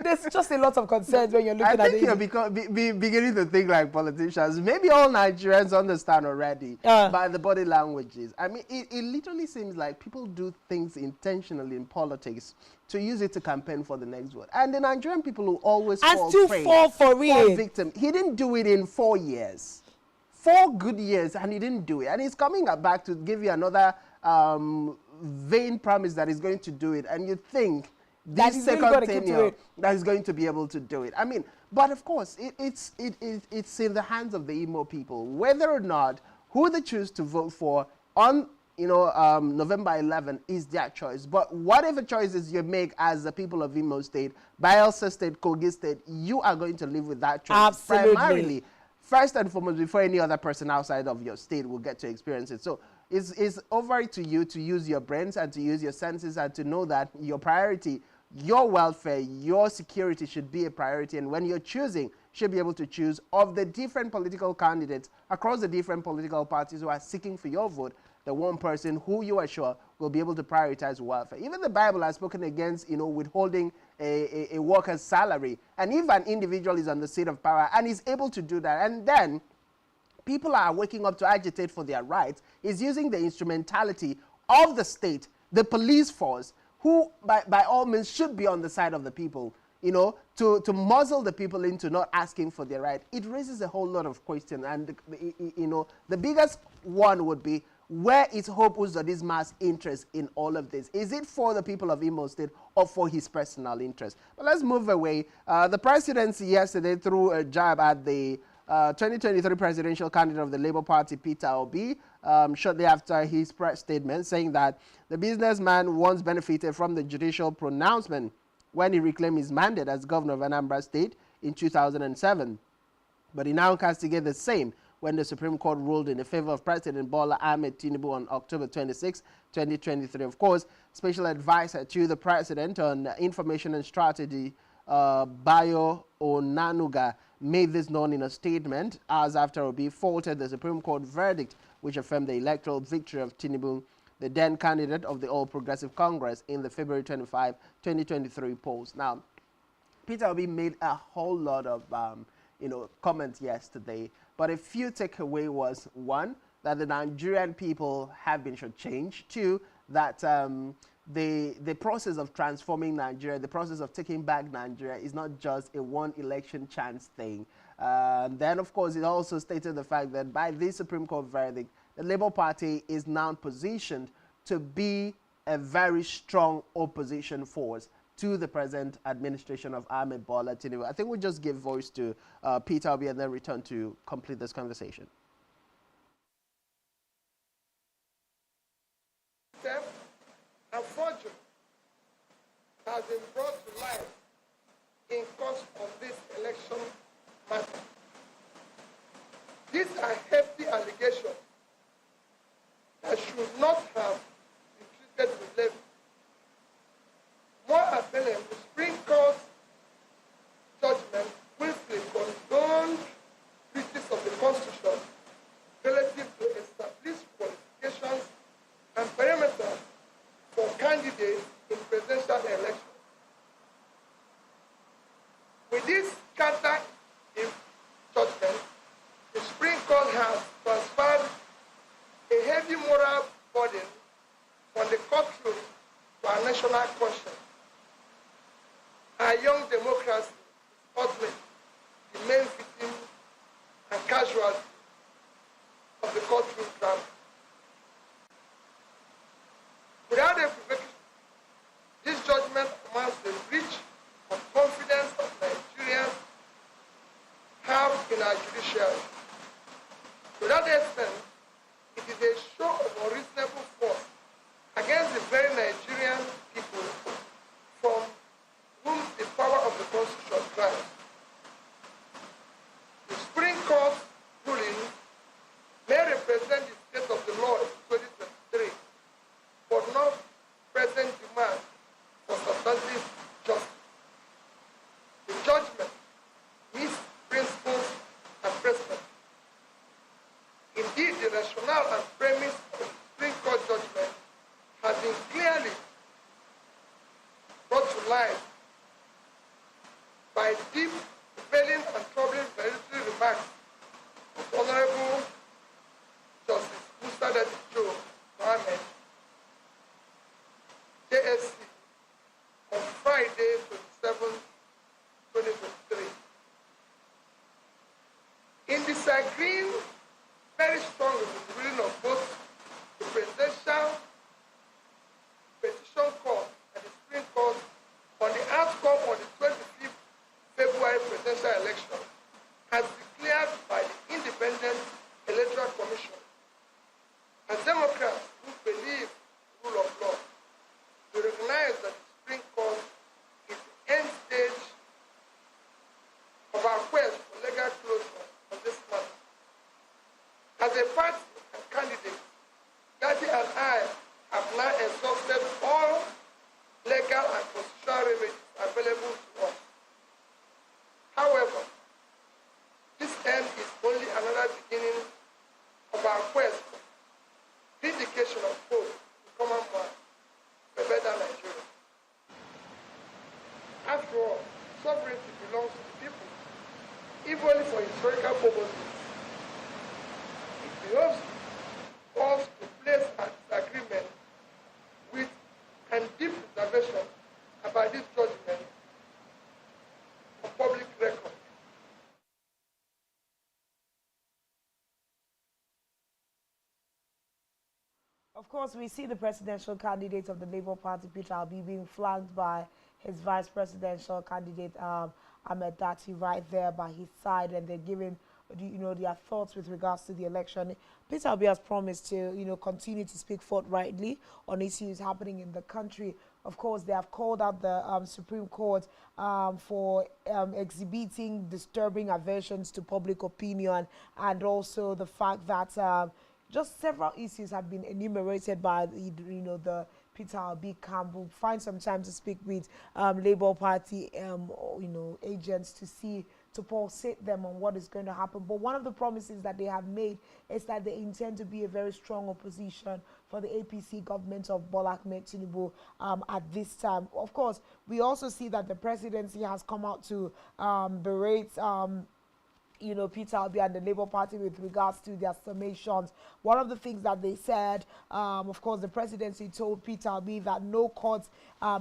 There's just a lot of concerns when you're looking at it. I think you're beginning to think like politicians. Maybe all Nigerians understand already by the body languages. I mean, it literally seems like people do things intentionally in politics to use it to campaign for the next vote. And the Nigerian people will always fall victim. He didn't do it in 4 years. 4 good years, and he didn't do it. And he's coming back to give you another vain promise that he's going to do it, and you think this second tenure that he's going to be able to do it. I mean, but of course, it's in the hands of the Imo people whether or not who they choose to vote for on November 11 is their choice. But whatever choices you make as the people of Imo State, Bayelsa State, Kogi State, you are going to live with that choice. Absolutely. Primarily, first and foremost, before any other person outside of your state will get to experience it. So it's over to you to use your brains and to use your senses and to know that your priority, your welfare, your security should be a priority. And when you're choosing, you should be able to choose of the different political candidates across the different political parties who are seeking for your vote, the one person who you are sure will be able to prioritize welfare. Even the Bible has spoken against, withholding a worker's salary. And if an individual is on the seat of power and is able to do that, and then people are waking up to agitate for their rights, is using the instrumentality of the state, the police force, who by all means should be on the side of the people. to muzzle the people into not asking for their right, it raises a whole lot of questions. And, the biggest one would be, where is Hope Uzodinma's interest in all of this? Is it for the people of Imo State or for his personal interest? But let's move away. The presidency yesterday threw a jab at the 2023 presidential candidate of the Labour Party, Peter Obi, shortly after his press statement, saying that the businessman once benefited from the judicial pronouncement when he reclaimed his mandate as governor of Anambra State in 2007. But he now castigated the same when the Supreme Court ruled in the favor of President Bola Ahmed Tinubu on October 26, 2023. Of course, Special Advisor to the President on Information and Strategy, Bayo Onanuga, made this known in a statement hours after Obi faulted the Supreme Court verdict, which affirmed the electoral victory of Tinubu, the then candidate of the All Progressive Congress, in the February 25, 2023 polls. Now, Peter Obi made a whole lot of comments yesterday, but a few takeaway was, one, that the Nigerian people have been shortchanged. Two, that the process of transforming Nigeria, the process of taking back Nigeria, is not just a one election chance thing. Then, of course, it also stated the fact that by this Supreme Court verdict, the Labour Party is now positioned to be a very strong opposition force to the present administration of Ahmed Bola Tinubu. I think we'll just give voice to Peter Obi and then return to complete this conversation. Theft and forgery has been brought to light in course of this election matter. These are hefty allegations that should not have been treated with levity. More appealing, the Supreme Court's judgment willfully condoned breaches of the Constitution relative to established qualifications and parameters for candidates in presidential elections. With this counter judgment, the Supreme Court has transferred a heavy moral burden on the courtroom to our national conscience. Our young democracy is ultimately the main victim and casualty of the courtroom drama. Without equivocation, this judgment amounts to a breach of confidence of Nigerians have in our judiciary. To that extent, it is a show of unreasonable force against the very Nigerian people from whom the power of the Constitution derives. The Supreme Court ruling may represent the state of the law in 2023, but not present demand for substantive justice. The judgment meets principles and precedent. Indeed, the rationale and premise of the Supreme Court judgment has been clearly brought to light by deep, prevailing, and troubling validatory remarks of Honorable Justice Musa Joe Mohammed, JSC, on Friday, 27, 2023. In disagreeing very strongly with the ruling of both the Presidential Petition Court and the Supreme Court on the outcome of the 25th February presidential election, as declared by the Independent Electoral Commission. As Democrats who believe in the rule of law, we recognize that the Supreme Court is the end stage of our quest for legal closure on this matter. As a party and candidate, Daddy and I have now exhausted all legal and constitutional remedies available to us. However, this end is only another beginning of our quest for vindication of hope to common man for a better Nigeria. After all, sovereignty belongs to the people, if only for historical purposes. It behoves us to place our disagreement with and deep reservation about this judgment Of course, we see the presidential candidate of the Labour Party, Peter Obi, being flanked by his vice presidential candidate, Ahmed Dati, right there by his side, and they're giving, their thoughts with regards to the election. Peter Obi has promised to, continue to speak forthrightly on issues happening in the country. Of course, they have called out the Supreme Court for exhibiting disturbing aversions to public opinion, and also the fact that just several issues have been enumerated by the Peter Obi camp. We'll find some time to speak with Labour Party agents to pulsate them on what is going to happen. But one of the promises that they have made is that they intend to be a very strong opposition for the APC government of Bola Ahmed Tinubu at this time. Of course, we also see that the presidency has come out to berate Peter Obi and the Labour Party with regards to their summations. One of the things that they said, of course, the presidency told Peter Obi that no court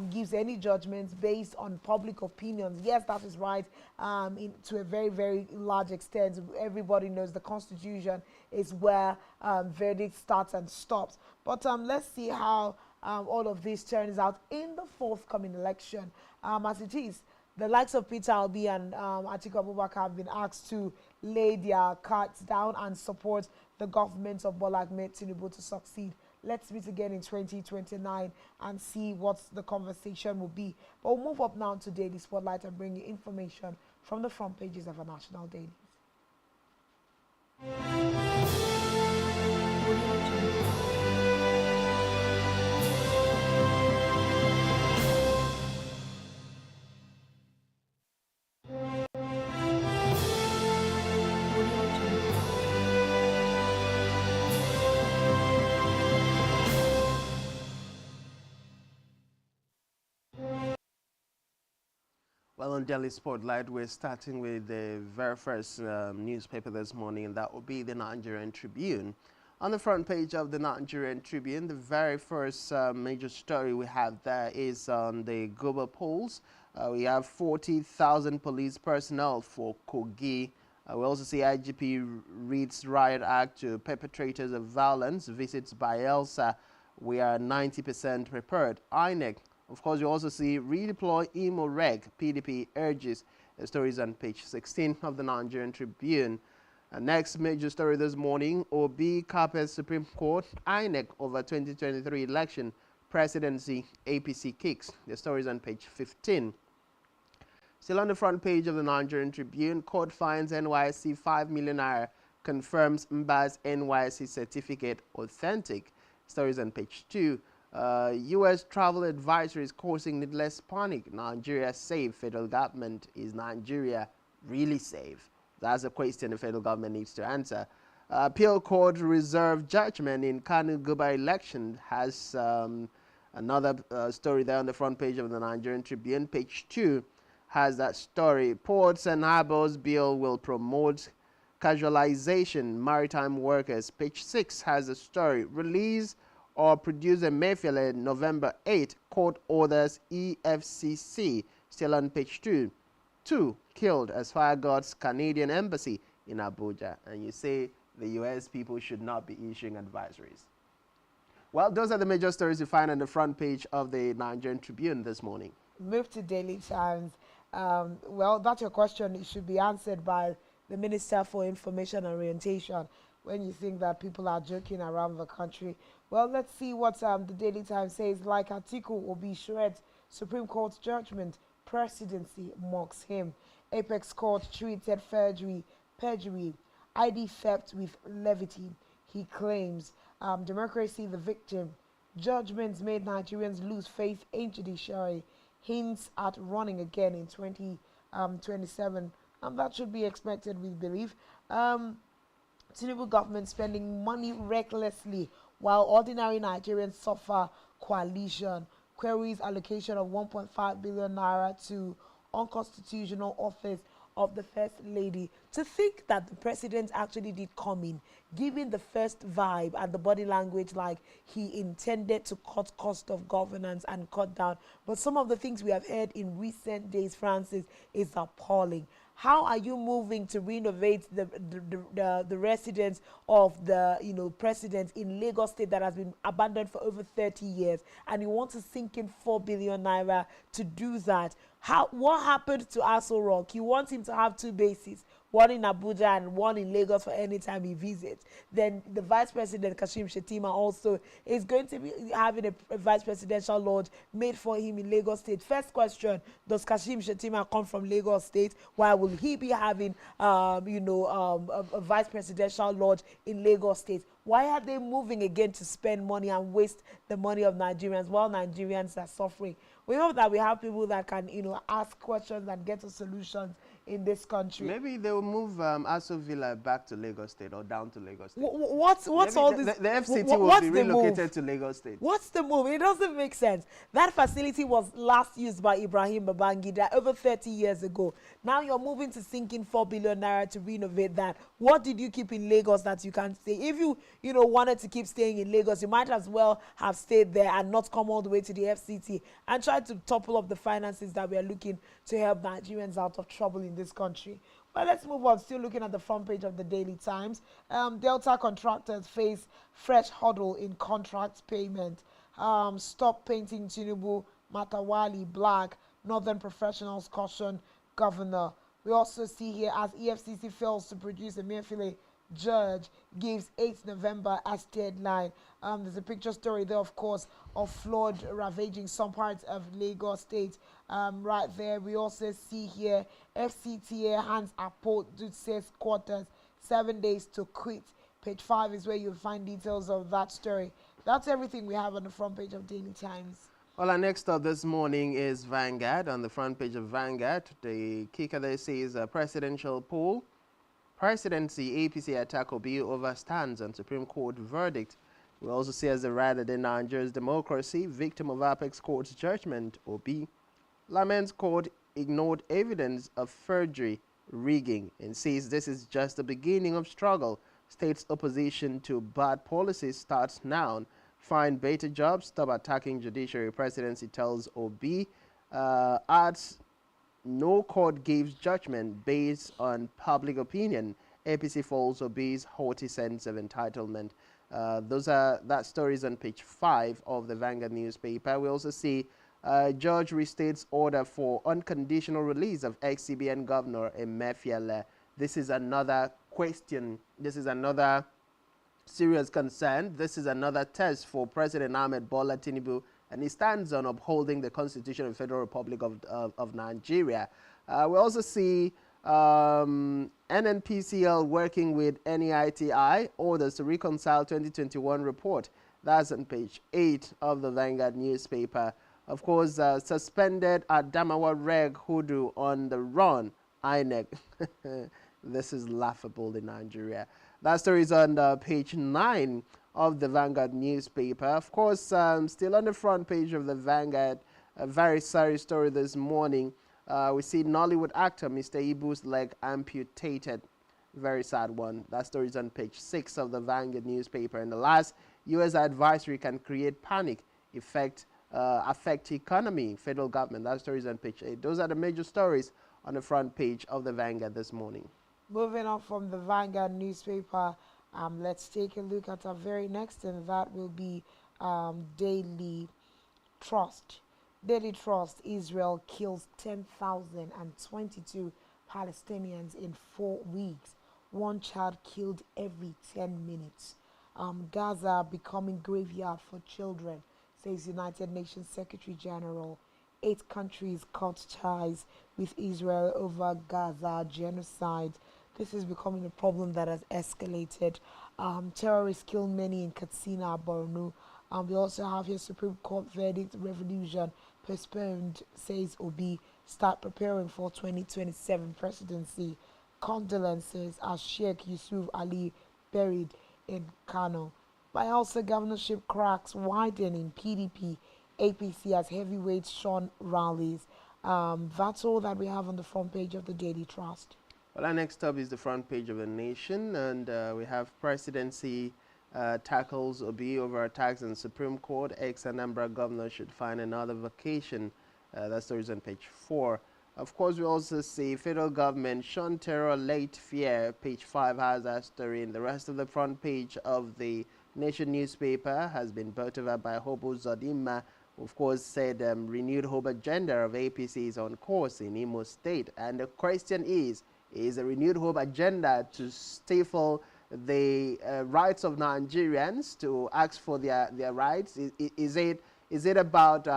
gives any judgments based on public opinions. Yes, that is right, to a very, very large extent. Everybody knows the Constitution is where verdict starts and stops. But let's see how all of this turns out in the forthcoming election. As it is, the likes of Peter Obi and Atiku Abubakar have been asked to lay their cards down and support the government of Bola Ahmed Tinubu to succeed. Let's meet again in 2029 and see what the conversation will be. But we'll move up now to Daily Spotlight and bring you information from the front pages of our national dailies. Well, on Daily Spotlight, we're starting with the very first newspaper this morning, and that will be the Nigerian Tribune. On the front page of the Nigerian Tribune, the very first major story we have there is on the global polls. We have 40,000 police personnel for Kogi. We also see IGP reads riot act to perpetrators of violence, visits Bayelsa. We are 90% prepared. INEC. Of course, you also see redeploy Imo Reg. PDP urges. The story is on page 16 of the Nigerian Tribune. Next major story this morning, Obi carpets Supreme Court, INEC over 2023 election, presidency, APC kicks. The story is on page 15. Still on the front page of the Nigerian Tribune, court finds NYSC 5 million naira, confirms Mba's NYSC certificate authentic. Stories on page 2. U.S. travel advisories causing needless panic. Nigeria safe. Federal government. Is Nigeria really safe? That's a question the federal government needs to answer. Appeal court reserved judgment in Kanu Guba election has another story there on the front page of the Nigerian Tribune. Page 2 has that story. Ports and harbors bill will promote casualization maritime workers. Page 6 has a story. Release or producer Mayfield November 8, court orders EFCC. Still on page 2. 2 killed as fire guards Canadian embassy in Abuja. And you say the U.S. people should not be issuing advisories. Well, those are the major stories you find on the front page of the Nigerian Tribune this morning. Move to Daily Times. Well, that's your question. It should be answered by the Minister for Information and Orientation. When you think that people are joking around the country. Well, let's see what the Daily Times says. Like Atiku will be shred Supreme Court judgment. Presidency mocks him. Apex Court treated perjury, ID theft with levity. He claims democracy the victim. Judgments made Nigerians lose faith in judiciary. Hints at running again in 2027. And that should be expected, we believe. Tinubu government spending money recklessly while ordinary Nigerians suffer coalition. Queries allocation of 1.5 billion naira to unconstitutional office of the First Lady. To think that the president actually did come in, giving the first vibe and the body language like he intended to cut cost of governance and cut down. But some of the things we have heard in recent days, Francis, is appalling. How are you moving to renovate the residence of the president in Lagos State that has been abandoned for over 30 years, and you want to sink in 4 billion naira to do that? What happened to Aso Rock? You want him to have two bases, one in Abuja and one in Lagos for any time he visits. Then the Vice President Kashim Shettima also is going to be having a vice presidential lodge made for him in Lagos State. First question: does Kashim Shettima come from Lagos State? Why will he be having a vice presidential lodge in Lagos State? Why are they moving again to spend money and waste the money of Nigerians while Nigerians are suffering? We hope that we have people that can, ask questions and get to solutions in this country. Maybe they will move Aso Villa back to Lagos State or down to Lagos State. What's Maybe all this? The FCT will be relocated to Lagos State. What's the move? It doesn't make sense. That facility was last used by Ibrahim Babangida over 30 years ago. Now you're moving to sink in 4 billion naira to renovate that. What did you keep in Lagos that you can't stay? If you wanted to keep staying in Lagos, you might as well have stayed there and not come all the way to the FCT and try to topple up the finances that we are looking to help Nigerians out of trouble in this country. Well, let's move on. Still looking at the front page of the Daily Times. Delta contractors face fresh hurdle in contract payment. Stop painting Tinubu, Matawali black. Northern professionals caution governor. We also see here as EFCC fails to produce a Emefiele judge, gives 8th November as deadline. There's a picture story there, of course, of flood ravaging some parts of Lagos State. Right there, we also see here FCTA hands Apo Dutse's quarters 7 days to quit. Page 5 is where you'll find details of that story. That's everything we have on the front page of Daily Times. Well, our next up this morning is Vanguard. On the front page of Vanguard, the kicker there says presidential poll. Presidency APC attack Obi overstands on Supreme Court verdict. We also see as the rider in Nigeria's democracy, victim of Apex Court's judgment, Obi laments court ignored evidence of forgery, rigging, and says this is just the beginning of struggle. State's opposition to bad policies starts now. Find better jobs, stop attacking judiciary. Presidency tells Obi, adds no court gives judgment based on public opinion. APC falls Obi's haughty sense of entitlement. That story is on page 5 of the Vanguard newspaper. We also see judge restates order for unconditional release of ex-CBN governor Emefiele. This is another question. This is another serious concern. This is another test for President Ahmed Bola Tinubu, and he stands on upholding the Constitution of the Federal Republic of Nigeria. We also see NNPCL working with NEITI, orders to reconcile 2021 report. That's on page 8 of the Vanguard newspaper. Of course, suspended Adamawa Reg Hudu on the run, INEC. This is laughable in Nigeria. That story is on page 9 of the Vanguard newspaper. Of course, still on the front page of the Vanguard, a very sorry story this morning. We see Nollywood actor Mr. Ibu's leg amputated. Very sad one. That story is on page 6 of the Vanguard newspaper. And the last, U.S. advisory can create panic, affect economy, federal government. That story is on page 8. Those are the major stories on the front page of the Vanguard this morning. Moving on from the Vanguard newspaper, let's take a look at our very next, and that will be Daily Trust. Daily Trust: Israel kills 10,022 Palestinians in 4 weeks. One child killed every 10 minutes. Gaza becoming graveyard for children, says United Nations Secretary General. 8 countries cut ties with Israel over Gaza genocide. This is becoming a problem that has escalated. Terrorists killed many in Katsina, Borno. We also have here Supreme Court verdict, revolution postponed, says Obi. Start preparing for 2027 presidency. Condolences as Sheikh Yusuf Ali buried in Kano. Bayelsa governorship cracks widen in PDP. APC as heavyweights shun rallies. That's all that we have on the front page of the Daily Trust. Well, our next up is the front page of the Nation, and we have presidency tackles Obi over attacks on Supreme Court. Ex-Anambra governor should find another vacation. That story is on page 4 Of course, we also see federal government shun terror, late fear. Page 5 has that story, and the rest of the front page of the Nation newspaper has been brought over by Hobo Zodima, who of course said renewed hope agenda of APC is on course in Imo State. And the question is a renewed hope agenda to stifle the rights of Nigerians to ask for their rights? Is it about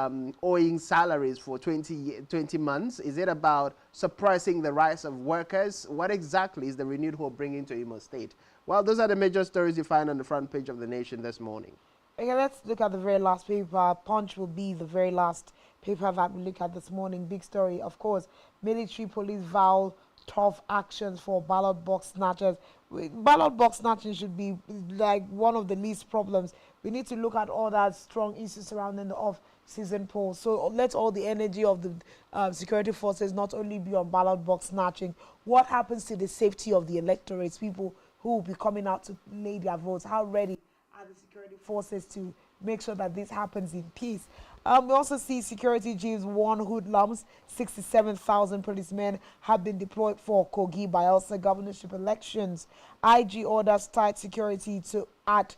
owing salaries for 20 months? Is it about suppressing the rights of workers? What exactly is the renewed hope bringing to Imo State? Well, those are the major stories you find on the front page of the Nation this morning. Okay, let's look at the very last paper. Punch will be the very last paper that we look at this morning. Big story, of course. Military police vow tough actions for ballot box snatchers. Ballot box snatching should be like one of the least problems. We need to look at all that strong issues surrounding the off-season polls. So let all the energy of the security forces not only be on ballot box snatching. What happens to the safety of the electorates, people who will be coming out to lay their votes? How ready are the security forces to make sure that this happens in peace? We also see security chiefs warn hoodlums. 67,000 policemen have been deployed for Kogi Bayelsa governorship elections. IG orders tight security at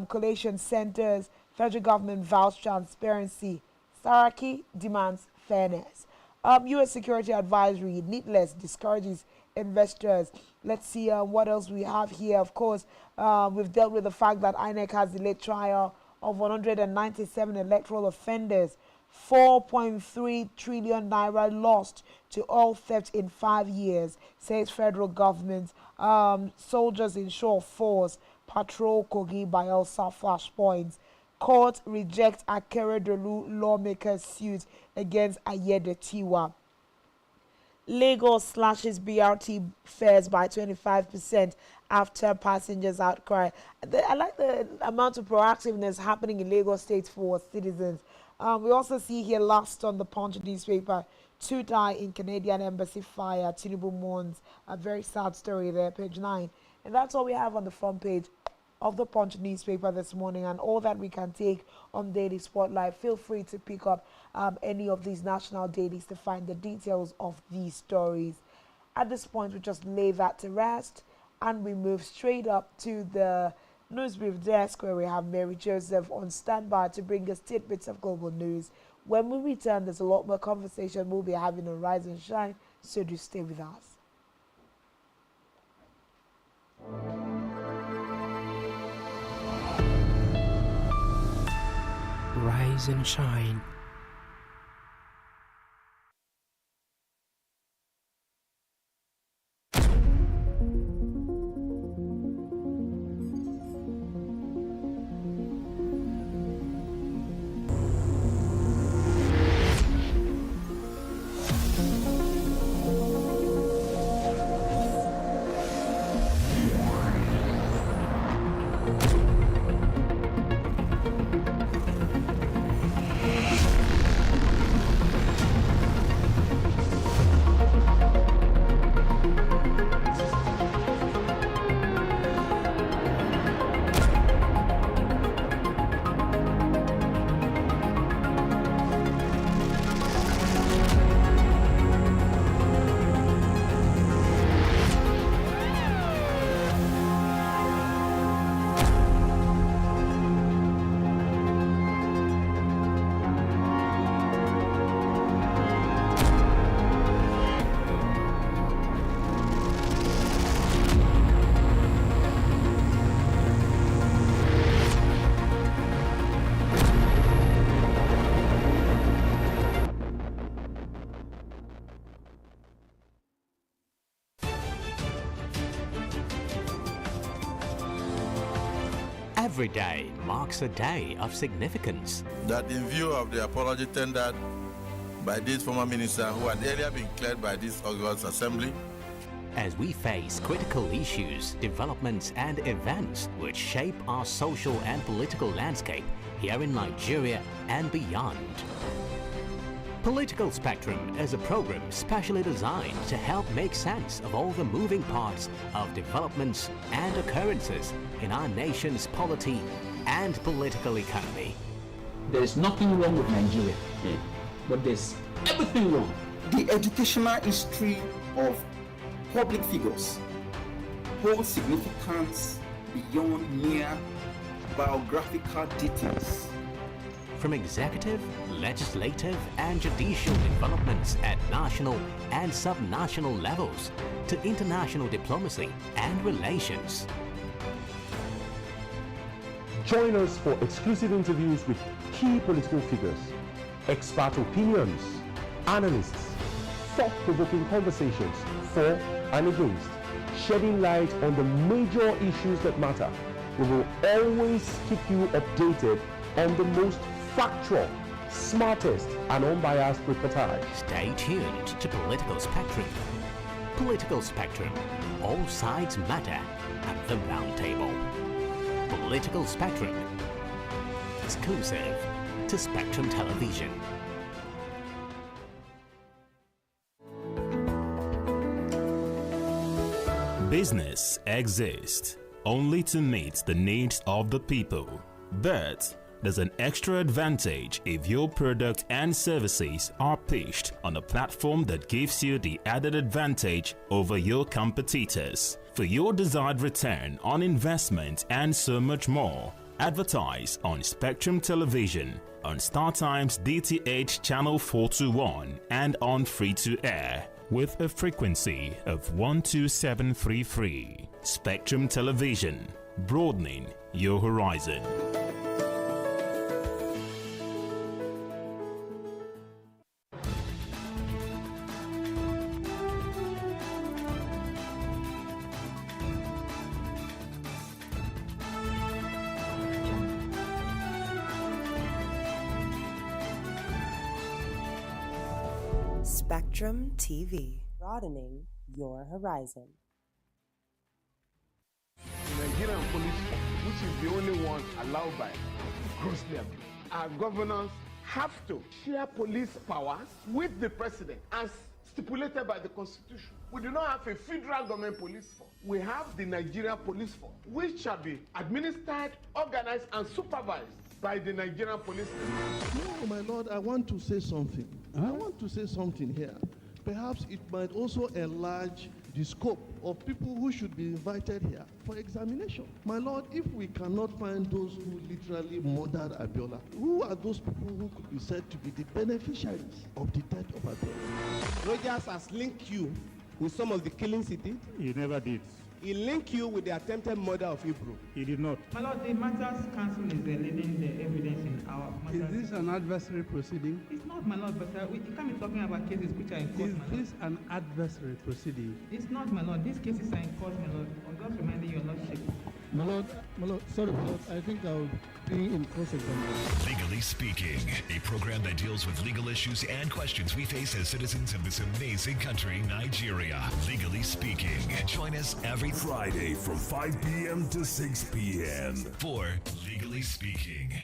collation centers. Federal government vows transparency. Saraki demands fairness. U.S. security advisory, needless, discourages investors. Let's see what else we have here. Of course, we've dealt with the fact that INEC has delayed trial of 197 electoral offenders. 4.3 trillion naira lost to oil theft in 5 years, says federal government. Soldiers ensure force patrol Kogi Bayelsa flashpoints. Court rejects Akeredolu lawmakers' suit against Ayedatiwa. Lagos slashes BRT fares by 25% after passengers' outcry. I like the amount of proactiveness happening in Lagos State for citizens. We also see here last on the Punch newspaper, 2 die in Canadian embassy fire. Tinubu mourns. A very sad story there, page 9. And that's all we have on the front page of the Punch newspaper this morning, and all that we can take on Daily Spotlight. Feel free to pick up any of these national dailies to find the details of these stories. At this point, we just lay that to rest and we move straight up to the news brief desk, where we have Mary Joseph on standby to bring us tidbits of global news. When we return, there's a lot more conversation we'll be having on Rise and Shine, so do stay with us. Rise and shine. Every day marks a day of significance. That in view of the apology tendered by this former minister who had earlier been cleared by this August Assembly, as we face critical issues, developments and events which shape our social and political landscape here in Nigeria and beyond. Political Spectrum is a program specially designed to help make sense of all the moving parts of developments and occurrences in our nation's polity and political economy. There is nothing wrong with Nigeria, but there's everything wrong The educational history of public figures holds significance beyond mere biographical details. From executive, legislative, and judicial developments at national and subnational levels to international diplomacy and relations. Join us for exclusive interviews with key political figures, expert opinions, analysts, thought-provoking conversations for and against, shedding light on the major issues that matter. We will always keep you updated on the most factual, smartest, and unbiased reportage. Stay tuned to Political Spectrum. Political Spectrum. All sides matter at the round table. Political Spectrum. Exclusive to Spectrum Television. Business exists only to meet the needs of the people. But there's an extra advantage if your product and services are pitched on a platform that gives you the added advantage over your competitors. For your desired return on investment and so much more, advertise on Spectrum Television, on StarTime's DTH Channel 421 and on free-to-air with a frequency of 12733. Spectrum Television, broadening your horizon. Spectrum TV, broadening your horizon. The Nigerian police, which is the only one allowed by grossly abused. Our governors have to share police powers with the president as stipulated by the Constitution. We do not have a federal government police force. We have the Nigerian police force, which shall be administered, organized, and supervised by the Nigerian police. No, my lord, I want to say something. I want to say something here. Perhaps it might also enlarge the scope of people who should be invited here for examination. My lord, if we cannot find those who literally murdered Abiola, who are those people who could be said to be the beneficiaries of the death of Abiola? Rogers has linked you with some of the killings he did. He never did. He linked you with the attempted murder of Hebrew. He did not. My lord, the Matters Council is leading the evidence in our matters. Is this an adversary proceeding? It's not, my lord, but you can't be talking about cases which are in court. Is this an adversary proceeding? It's not, my lord. These cases are in court, my lord. I'm just reminding your lordship. My lord, sorry, my lord, I think I'll be in cross-examination. Legally Speaking, a program that deals with legal issues and questions we face as citizens of this amazing country, Nigeria. Legally Speaking. Join us every Friday from 5 p.m. to 6 p.m. for Legally Speaking.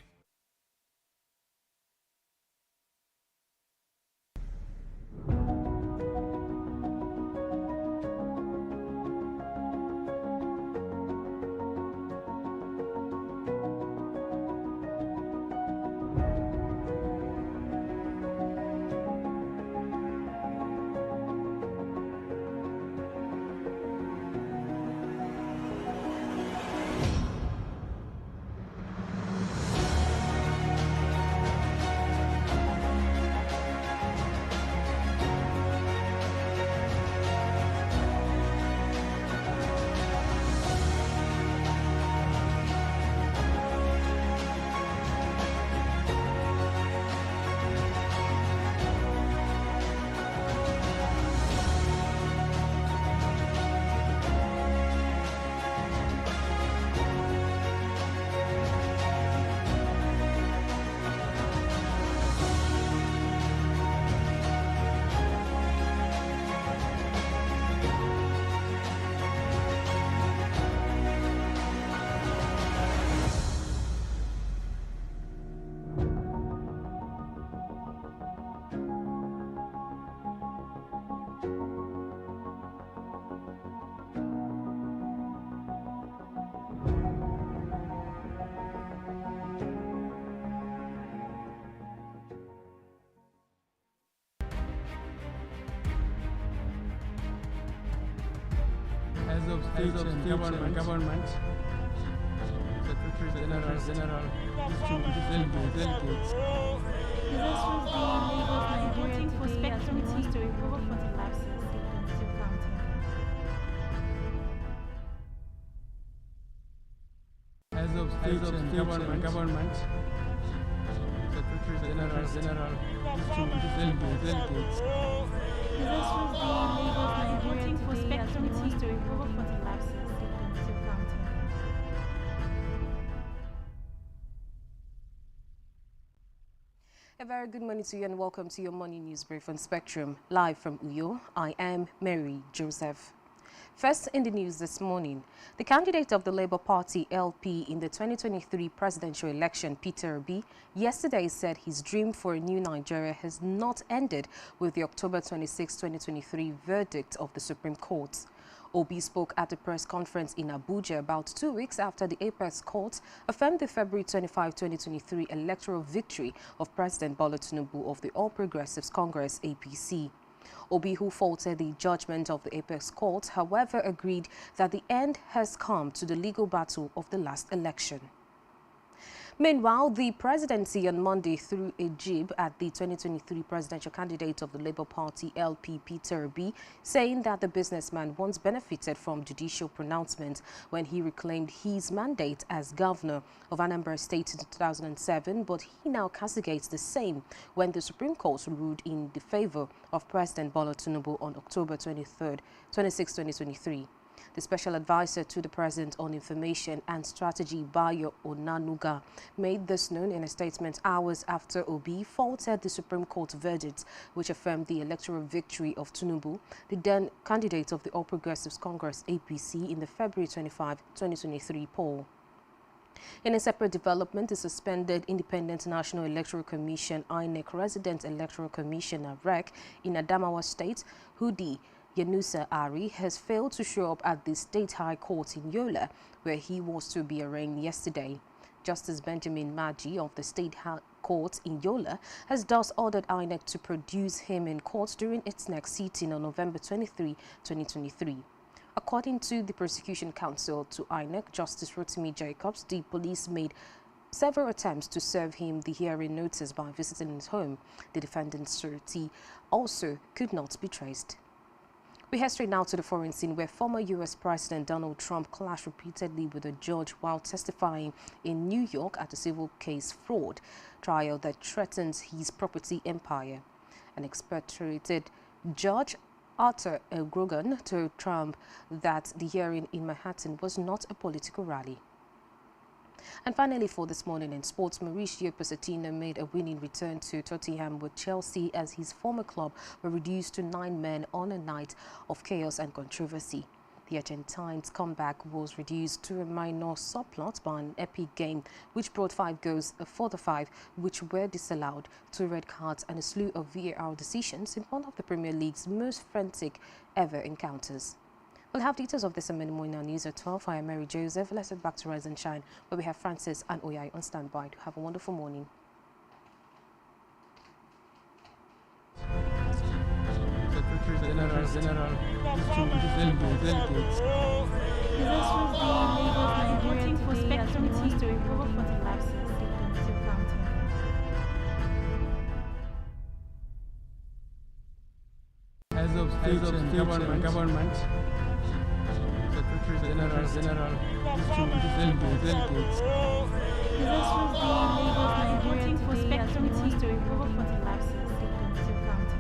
of state and government, Secretary General, delegates. Voting for SpectrumTv to recover 45 seats in counting. As of state and government, Secretary General, delegates. Voting for SpectrumTv to recover 45 seats in counting. A very good morning to you and welcome to your morning news brief on Spectrum. Live from Uyo, I am Mary Joseph. First in the news this morning, the candidate of the Labour Party LP in the 2023 presidential election, Peter Obi, yesterday said his dream for a new Nigeria has not ended with the October 26, 2023 verdict of the Supreme Court. Obi spoke at a press conference in Abuja about 2 weeks after the Apex Court affirmed the February 25, 2023 electoral victory of President Bola Tinubu of the All Progressives Congress APC. Obi, who faulted the judgment of the Apex Court, however, agreed that the end has come to the legal battle of the last election. Meanwhile, the presidency on Monday threw a jib at the 2023 presidential candidate of the Labour Party LP, Peter Obi, saying that the businessman once benefited from judicial pronouncement when he reclaimed his mandate as governor of Anambra State in 2007, but he now castigates the same when the Supreme Court ruled in the favour of President Bola Tinubu on October 26, 2023. The special advisor to the President on Information and Strategy, Bayo Onanuga, made this known in a statement hours after Obi faulted the Supreme Court verdict, which affirmed the electoral victory of Tinubu, the then candidate of the All Progressives Congress APC, in the February 25, 2023 poll. In a separate development, the suspended Independent National Electoral Commission INEC Resident Electoral Commissioner REC in Adamawa State, Hudi Yenusa Ari, has failed to show up at the State High Court in Yola, where he was to be arraigned yesterday. Justice Benjamin Maji of the State High Court in Yola has thus ordered INEC to produce him in court during its next sitting on November 23, 2023. According to the Prosecution Counsel to INEC, Justice Rotimi Jacobs, the police made several attempts to serve him the hearing notice by visiting his home. The defendant's surety also could not be traced. We head straight now to the foreign scene, where former U.S. President Donald Trump clashed repeatedly with a judge while testifying in New York at a civil case fraud trial that threatens his property empire. An expatriated judge, Arthur L. Grogan, told Trump that the hearing in Manhattan was not a political rally. And finally, for this morning in sports, Mauricio Pochettino made a winning return to Tottenham with Chelsea as his former club were reduced to 9 men on a night of chaos and controversy. The Argentine's comeback was reduced to a minor subplot by an epic game, which brought 5 goals, a further 5 which were disallowed, 2 red cards and a slew of VAR decisions in one of the Premier League's most frantic ever encounters. We'll have details of this and many more in our news at 12. I am Mary Joseph. Let's head back to Rise and Shine, where we have Francis and Oyai on standby to have a wonderful morning. Secretary General, delegates. Voting for SpectrumTv to recover 45 seats in counting. As of state and government, Secretary General, delegates. Voting for SpectrumTv to recover 45 seats in counting.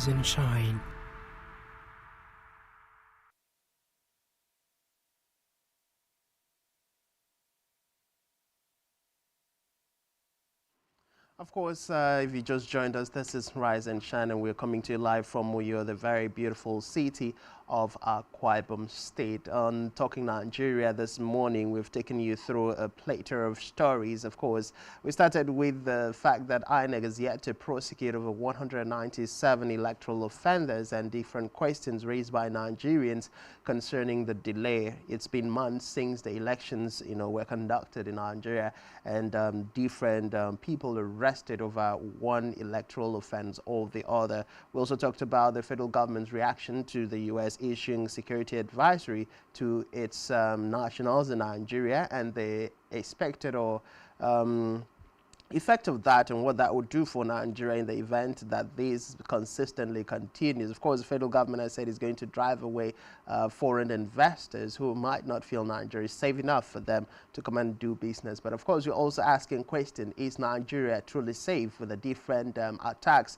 rise and shine. Of course, if you just joined us, this is Rise and Shine, and we're coming to you live from Uyo, the very beautiful city of Akwa Ibom State. On Talking Nigeria this morning, we've taken you through a plethora of stories. Of course, we started with the fact that INEC is yet to prosecute over 197 electoral offenders and different questions raised by Nigerians concerning the delay. It's been months since the elections, were conducted in Nigeria, and different people arrested over one electoral offense or the other. We also talked about the federal government's reaction to the U.S. issuing security advisory to its nationals in Nigeria and the expected or effect of that and what that would do for Nigeria in the event that this consistently continues. Of course, the federal government has said it's going to drive away foreign investors who might not feel Nigeria is safe enough for them to come and do business. But of course, we're also asking question, is Nigeria truly safe with the different attacks,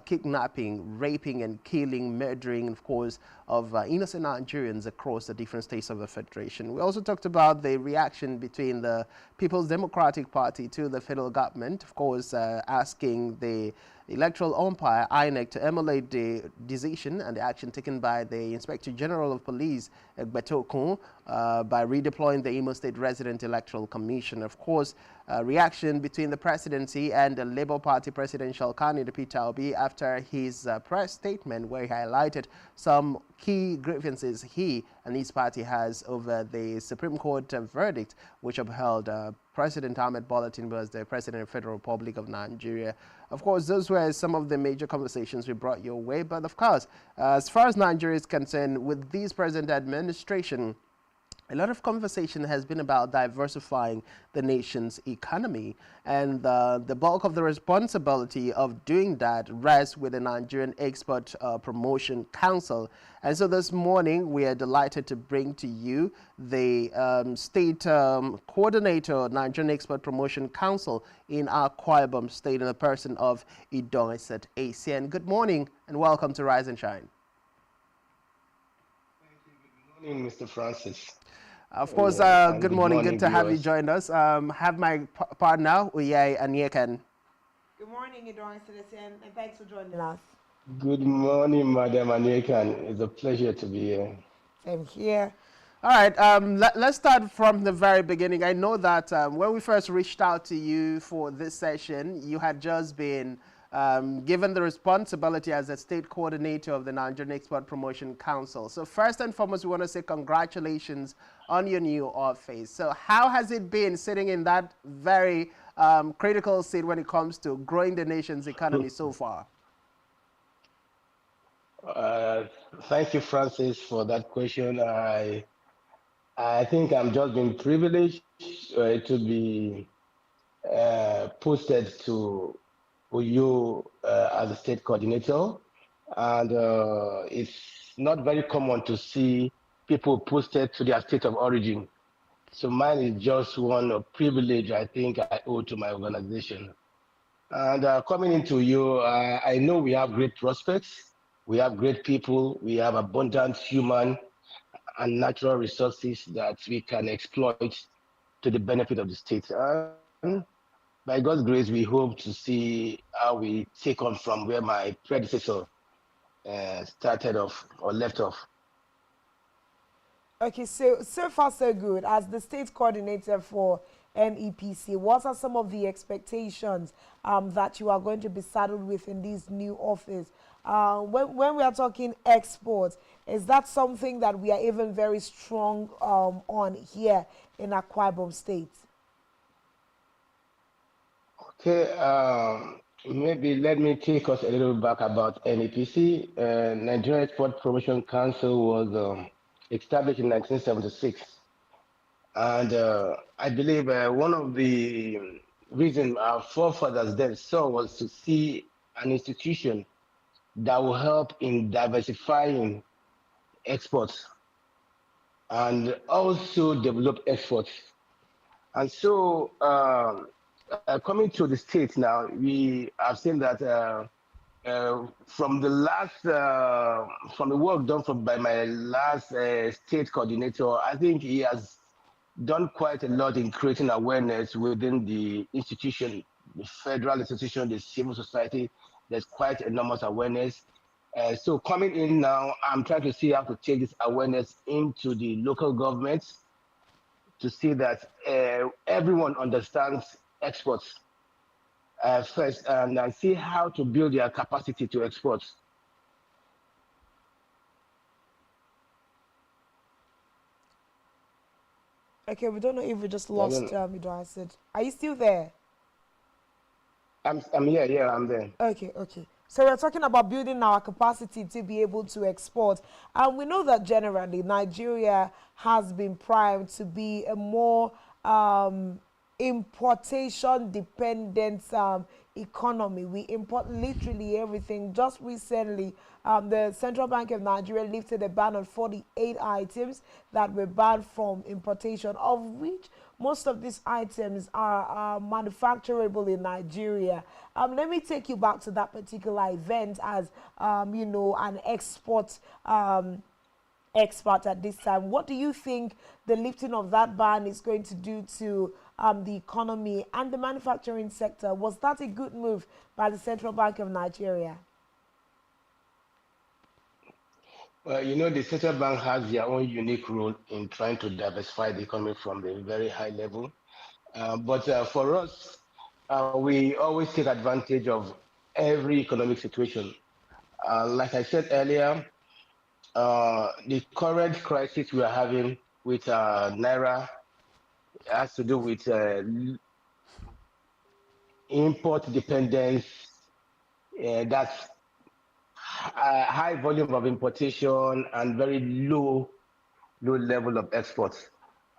kidnapping, raping and killing, murdering, of course, of innocent Nigerians across the different states of the Federation. We also talked about the reaction between the People's Democratic Party to the federal government, of course, asking the electoral umpire, INEC, to emulate the decision and the action taken by the Inspector General of Police, Egbetokun, by redeploying the Imo State Resident Electoral Commission. Of course, reaction between the presidency and the Labour Party presidential candidate Peter Obi after his press statement, where he highlighted some key grievances he and his party has over the Supreme Court verdict, which upheld President Ahmed Bola Tinubu as the President of the Federal Republic of Nigeria. Of course, those were some of the major conversations we brought your way. But of course, as far as Nigeria is concerned, with this present administration, a lot of conversation has been about diversifying the nation's economy, and the bulk of the responsibility of doing that rests with the Nigerian Export Promotion Council. And so this morning, we are delighted to bring to you the state coordinator, Nigerian Export Promotion Council in Akwa Ibom State, in the person of Idonset Asian. Good morning and welcome to Rise and Shine. Good morning, Mr. Francis. Of course, good morning. Good to have you join us. Have my partner, Uyai Anyekan. Good morning, Idon Citizen, and thanks for joining us. Good morning, Madam Anyekan. It's a pleasure to be here. Same here. All right, let's start from the very beginning. I know that when we first reached out to you for this session, you had just been given the responsibility as a state coordinator of the Nigerian Export Promotion Council. So first and foremost, we want to say congratulations on your new office. So how has it been sitting in that very critical seat when it comes to growing the nation's economy so far? Thank you, Francis, for that question. I think I'm just being privileged to be posted to Uyo as a state coordinator, and it's not very common to see people posted to their state of origin. So mine is just one privilege I think I owe to my organization. And coming into Uyo, I know we have great prospects, we have great people, we have abundant human and natural resources that we can exploit to the benefit of the state. And by God's grace, we hope to see how we take on from where my predecessor started off or left off. Okay, so far so good. As the state coordinator for NEPC, what are some of the expectations that you are going to be saddled with in this new office? When we are talking exports, is that something that we are even very strong on here in Akwa Ibom State? Okay, maybe let me take us a little back about NEPC. Nigerian Export Promotion Council was established in 1976. And I believe one of the reasons our forefathers then saw was to see an institution that will help in diversifying exports and also develop exports. And so coming to the States now, we have seen that from the last, from the work done by my last state coordinator, I think he has done quite a lot in creating awareness within the institution, the federal institution, the civil society. There's quite enormous awareness. So coming in now, I'm trying to see how to take this awareness into the local governments to see that everyone understands exports first, and see how to build their capacity to export. Okay, we don't know if we just I lost don't- Idoasid. Are you still there? I'm here, yeah, I'm there. Okay, okay. So we're talking about building our capacity to be able to export. And we know that generally Nigeria has been primed to be a more importation dependent economy. We import literally everything. Just recently, the Central Bank of Nigeria lifted a ban on 48 items that were banned from importation, of which most of these items are manufacturable in Nigeria. Let me take you back to that particular event as, you know, an export expert at this time. What do you think the lifting of that ban is going to do to the economy and the manufacturing sector? Was that a good move by the Central Bank of Nigeria? Well, you know, the central bank has their own unique role in trying to diversify the economy from the very high level. But for us, we always take advantage of every economic situation. Like I said earlier, the current crisis we are having with Naira has to do with import dependence. That's high volume of importation and very low level of exports.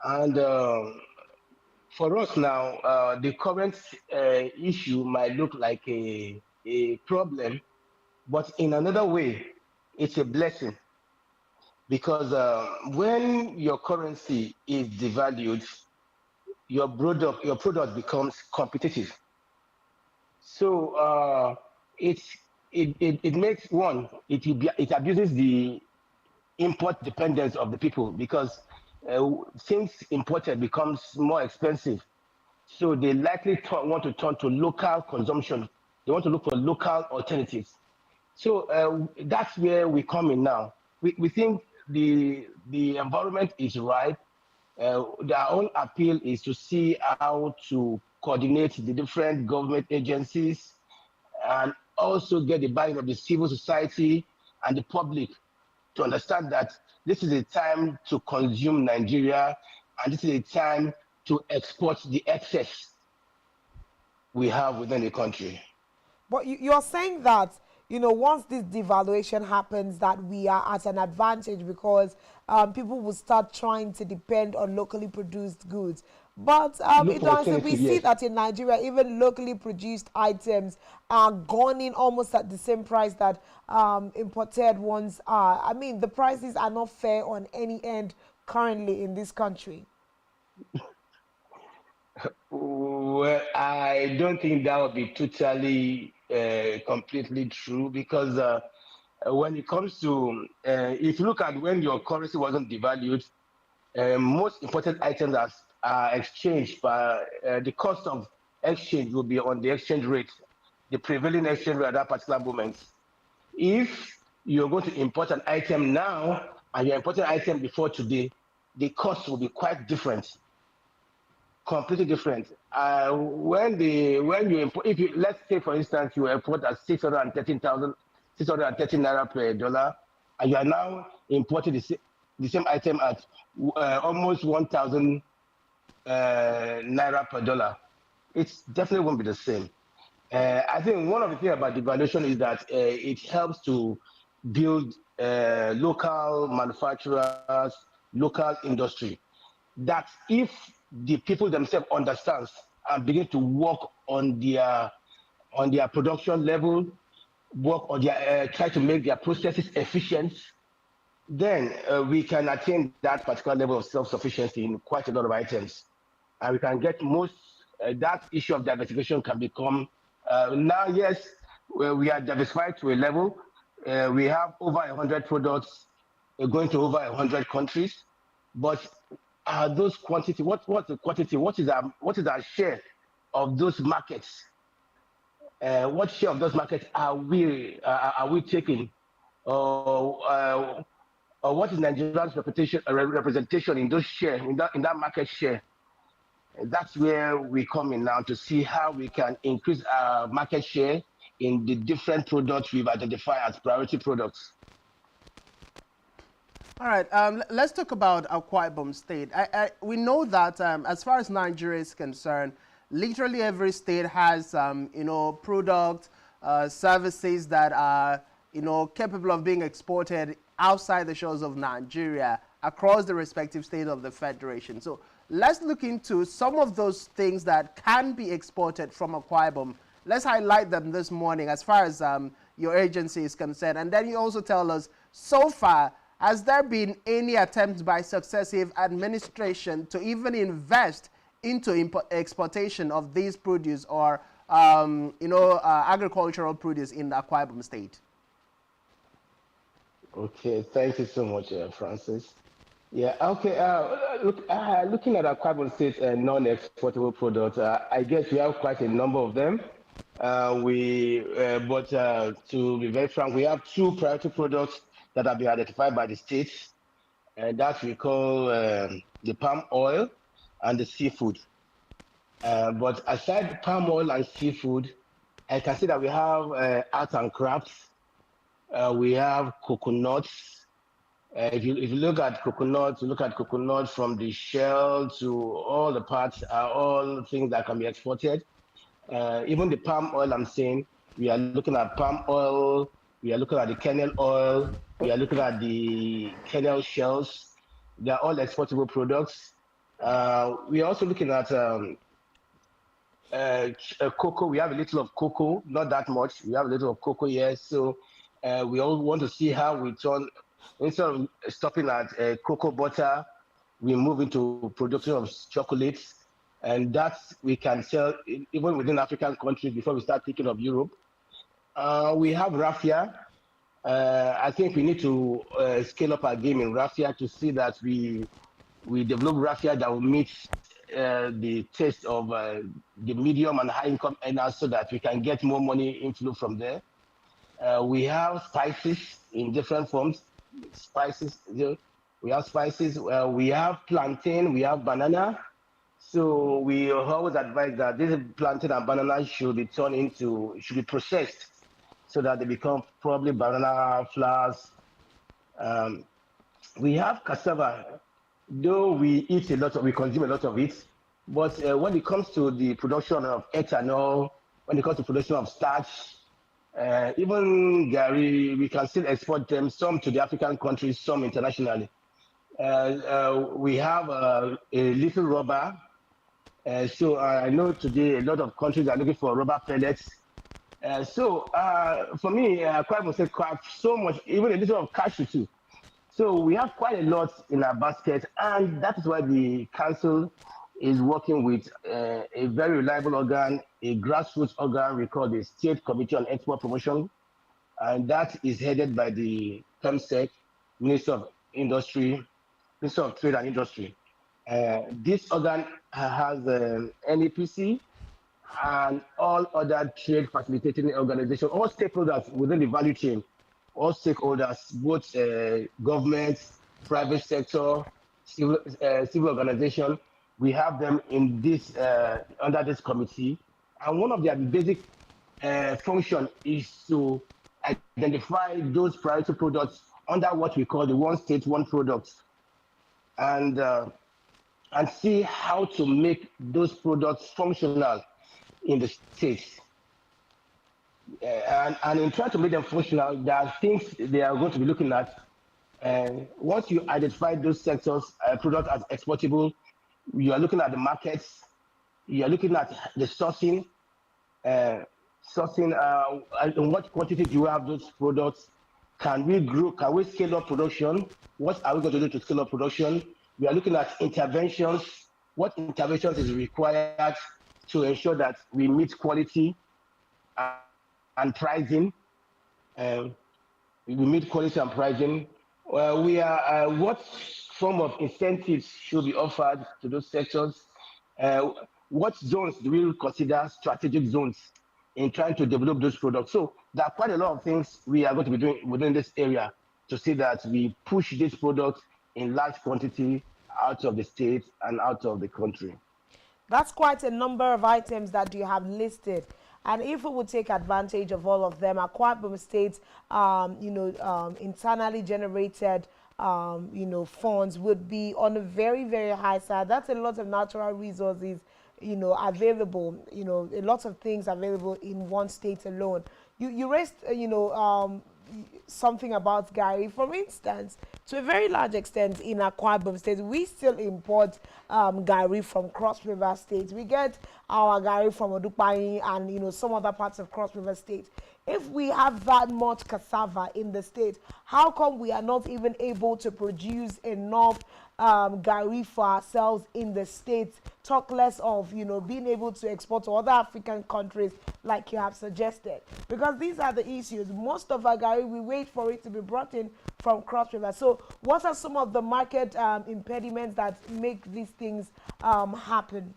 And for us now, the current issue might look like a problem, but in another way, it's a blessing because when your currency is devalued, your product becomes competitive. So it makes one it abuses the import dependence of the people because things imported becomes more expensive. So they likely want to turn to local consumption. They want to look for local alternatives. So that's where we come in now. We think the environment is right. Our own appeal is to see how to coordinate the different government agencies and also get the buy-in of the civil society and the public to understand that this is a time to consume Nigeria and this is a time to export the excess we have within the country. But you're saying that, you know, once this devaluation happens, that we are at an advantage because people will start trying to depend on locally produced goods. But we see that in Nigeria, even locally produced items are gone in almost at the same price that imported ones are. I mean, the prices are not fair on any end currently in this country. Well, I don't think that would be totally completely true because when it comes to, if you look at when your currency wasn't devalued, most important items are exchanged, but the cost of exchange will be on the exchange rate, the prevailing exchange rate at that particular moment. If you're going to import an item now and you're importing an item before today, the cost will be quite different. Completely different. When you import, if you let's say for instance you import at 613 naira per dollar, and you are now importing the same item at almost 1,000 naira per dollar, it definitely won't be the same. I think one of the things about devaluation is that it helps to build local manufacturers, local industry. That if the people themselves understand and begin to work on their production level, work on their try to make their processes efficient, then we can attain that particular level of self-sufficiency in quite a lot of items, and we can get most that issue of diversification can become now. Yes, where we are diversified to a level. We have over 100 products going to over 100 countries. But those quantity, what's the quantity? What is our share of those markets? What share of those markets are we taking? Or what is Nigeria's representation in those share in that market share? And that's where we come in now to see how we can increase our market share in the different products we've identified as priority products. All right, let's talk about Akwa Ibom State. We know that as far as Nigeria is concerned, literally every state has, products, services that are, capable of being exported outside the shores of Nigeria across the respective states of the Federation. So let's look into some of those things that can be exported from Akwa Ibom. Let's highlight them this morning as far as your agency is concerned. And then you also tell us, so far, has there been any attempt by successive administration to even invest into exportation of these produce or, agricultural produce in the Akwa Ibom State? Okay, thank you so much, Francis. Yeah, okay. Looking at Akwa Ibom State non-exportable products, I guess we have quite a number of them. But to be very frank, we have two priority products that have been identified by the states, and that we call the palm oil and the seafood. But aside palm oil and seafood, I can see that we have arts and crafts. We have coconuts. If you look at coconuts, you look at coconut from the shell to all the parts are all things that can be exported. Even the palm oil, I'm saying, we are looking at palm oil, we are looking at the kernel oil, we are looking at the kernel shells. They are all exportable products. We are also looking at cocoa. We have a little of cocoa, not that much. We have a little of cocoa here. So we all want to see how we turn, instead of stopping at cocoa butter, we move into production of chocolates. And that we can sell even within African countries before we start thinking of Europe. We have raffia. I think we need to scale up our game in raffia to see that we develop raffia that will meet the taste of the medium and high income earners so that we can get more money inflow from there. We have spices in different forms. Spices, we have spices. We have plantain. We have banana. So we always advise that this plantain and banana should be processed so that they become probably banana flours. We have cassava, though we consume a lot of it, but when it comes to the production of ethanol, when it comes to production of starch, even gari, we can still export them, some to the African countries, some internationally. We have a little rubber. So I know today a lot of countries are looking for rubber pellets. For me, Akwa Ibom State craft so much, even a little of cashew too. So we have quite a lot in our basket, and that is why the council is working with a very reliable organ, a grassroots organ we call the State Committee on Export Promotion, and that is headed by the PEMSEC, Minister of Industry, Minister of Trade and Industry. This organ has NEPC and all other trade facilitating organizations, all stakeholders within the value chain, all stakeholders, both governments, private sector, civil organization. We have them in this under this committee, and one of their basic function is to identify those priority products under what we call the one state, one product, and see how to make those products functional in the states. And in trying to make them functional, there are things they are going to be looking at. Once you identify those sectors, products as exportable, you are looking at the markets, you are looking at the sourcing, in what quantity do you have those products? Can we grow? Can we scale up production? What are we going to do to scale up production? We are looking at interventions. What interventions is required to ensure that we meet quality and pricing. We meet quality and pricing. We are what form of incentives should be offered to those sectors? What zones do we consider strategic zones in trying to develop those products? So there are quite a lot of things we are going to be doing within this area to see that we push these products in large quantity out of the state and out of the country. That's quite a number of items that you have listed. And if we would take advantage of all of them, Akwa Ibom State, internally generated, funds would be on a very, very high side. That's a lot of natural resources, available, a lot of things available in one state alone. You raised, something about Gary. For instance, to a very large extent in Akwa Ibom State, we still import Gary from Cross River State. We get our Gary from Odupai and some other parts of Cross River State. If we have that much cassava in the state, how come we are not even able to produce enough Gary for ourselves in the states? Talk less of being able to export to other African countries like you have suggested, because these are the issues. Most of our Gary, we wait for it to be brought in from Cross River. So what are some of the market impediments that make these things happen?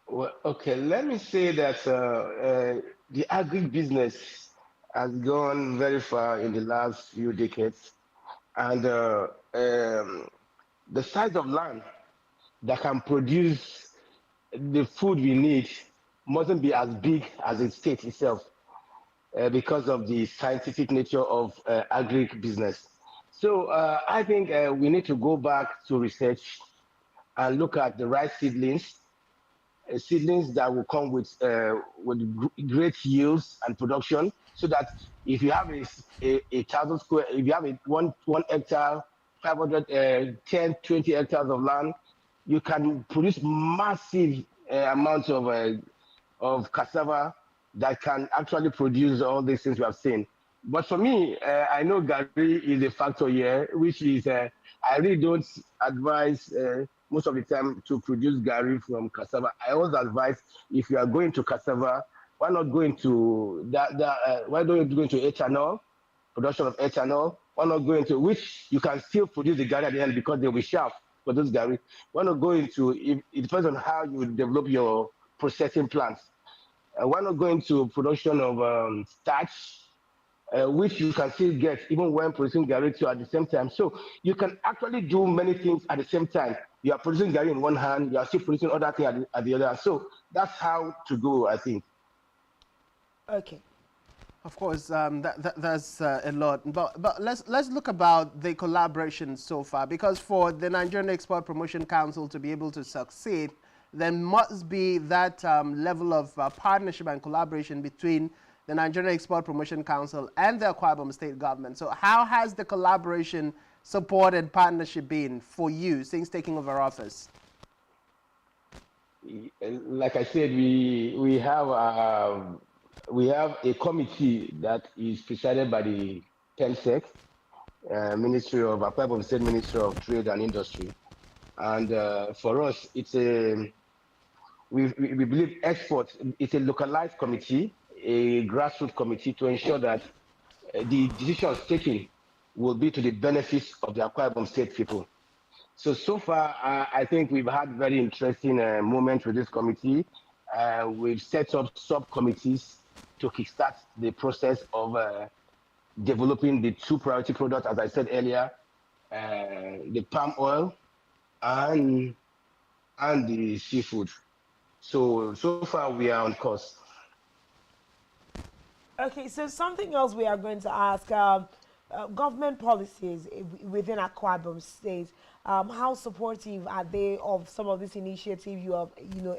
Well, okay, let me say that the agribusiness has gone very far in the last few decades, and the size of land that can produce the food we need mustn't be as big as the state itself because of the scientific nature of agribusiness. So I think we need to go back to research and look at the right seedlings that will come with great yields and production, so that if you have a thousand square, if you have a one hectare, 500, 10, 20 hectares of land, you can produce massive amounts of cassava that can actually produce all these things we have seen. But for me, I know Gary is a factor here, which is I really don't advise most of the time to produce Gary from cassava. I always advise, if you are going to cassava, why not go into why don't you go into ethanol, production of ethanol? Why not go into, which you can still produce the Gary at the end because they'll be sharp for those Gary. Why not go into, it depends on how you develop your processing plants. Why not go into production of starch, which you can still get even when producing Gary too at the same time. So you can actually do many things at the same time. You are producing Gary in one hand, you are still producing other things at the other. So that's how to go, I think. Okay. Of course, that's a lot. But let's look about the collaboration so far, because for the Nigerian Export Promotion Council to be able to succeed, there must be that level of partnership and collaboration between the Nigerian Export Promotion Council and the Akwa Ibom State government. So how has the collaboration, support and partnership been for you since taking over office? Like I said, we have a committee that is presided by the PEMSEC, Ministry of Akwa Ibom State Ministry of Trade and Industry, and for us, it's we believe export. It's a localized committee, a grassroots committee, to ensure that the decisions taken will be to the benefits of the Akwa Ibom State people. So far, I think we've had very interesting moments with this committee. We've set up subcommittees to kickstart the process of developing the two priority products, as I said earlier, the palm oil and the seafood. So far we are on course. Okay, so something else we are going to ask, government policies within Akwa Ibom State, how supportive are they of some of this initiative you have,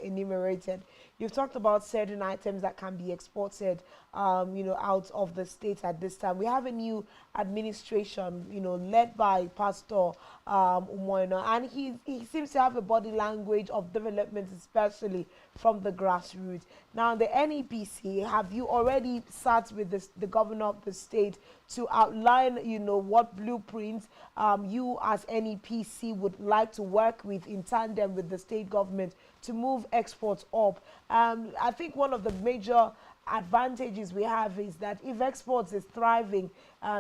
enumerated? You've talked about certain items that can be exported, out of the state at this time. We have a new administration, led by Pastor Umoino, and he seems to have a body language of development, especially from the grassroots. Now, the NEPC, have you already sat with the governor of the state to outline, what blueprints you as NEPC would like to work with in tandem with the state government to move exports up? I think one of the major advantages we have is that if exports is thriving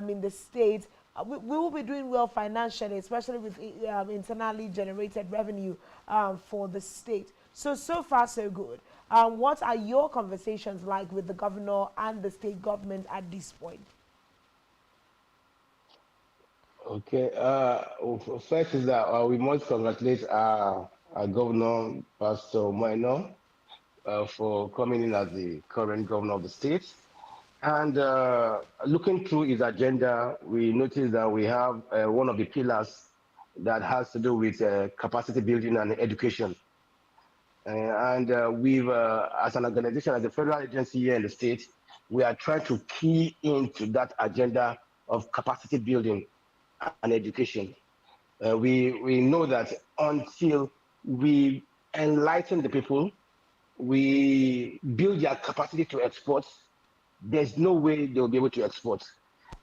in the state, we will be doing well financially, especially with internally generated revenue for the state. So far, so good. What are your conversations like with the governor and the state government at this point? Okay. First is that we must congratulate our governor, Pastor Moeno, for coming in as the current governor of the state. And looking through his agenda, we noticed that we have one of the pillars that has to do with capacity building and education. We've, as an organization, as a federal agency here in the state, we are trying to key into that agenda of capacity building and education. We know that until we enlighten the people, we build their capacity to export, there's no way they'll be able to export.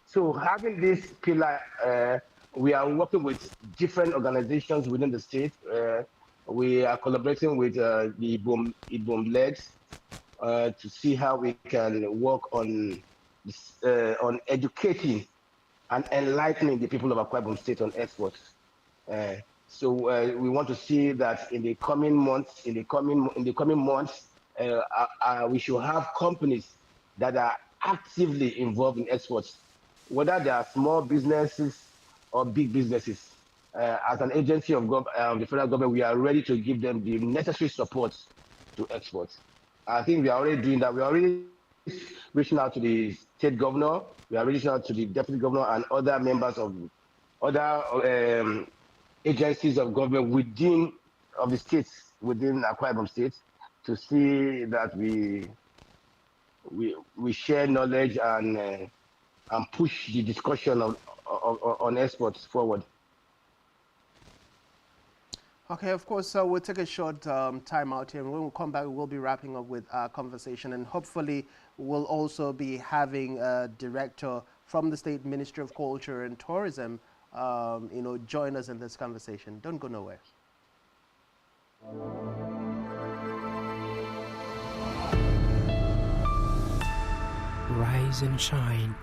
So having this pillar, we are working with different organizations within the state. We are collaborating with the IBOM legs to see how we can work on educating and enlightening the people of Akwa Ibom State on exports. We want to see that in the coming months, we should have companies that are actively involved in exports, whether they are small businesses or big businesses. As an agency of the federal government, we are ready to give them the necessary support to export. I think we are already doing that. We are already reaching out to the state governor, we are reaching out to the deputy governor and other members of other agencies of government within the states, within Akwa Ibom State, to see that we share knowledge and push the discussion on exports forward. Okay, of course, we'll take a short time out here. When we come back, we'll be wrapping up with our conversation, and hopefully we'll also be having a director from the State Ministry of Culture and Tourism, join us in this conversation. Don't go nowhere. Rise and shine.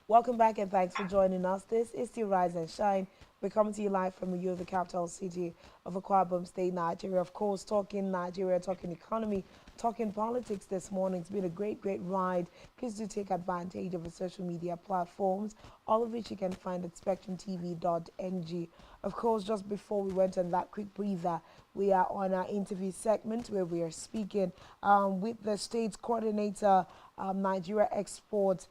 Welcome back and thanks for joining us. This is still Rise and Shine. We're coming to you live from Uyo, the capital city of Akwa Ibom State, Nigeria. Of course, talking Nigeria, talking economy, talking politics this morning. It's been a great, great ride. Please do take advantage of the social media platforms, all of which you can find at spectrumtv.ng. Of course, just before we went on that quick breather, we are on our interview segment where we are speaking with the state's coordinator, Nigeria Export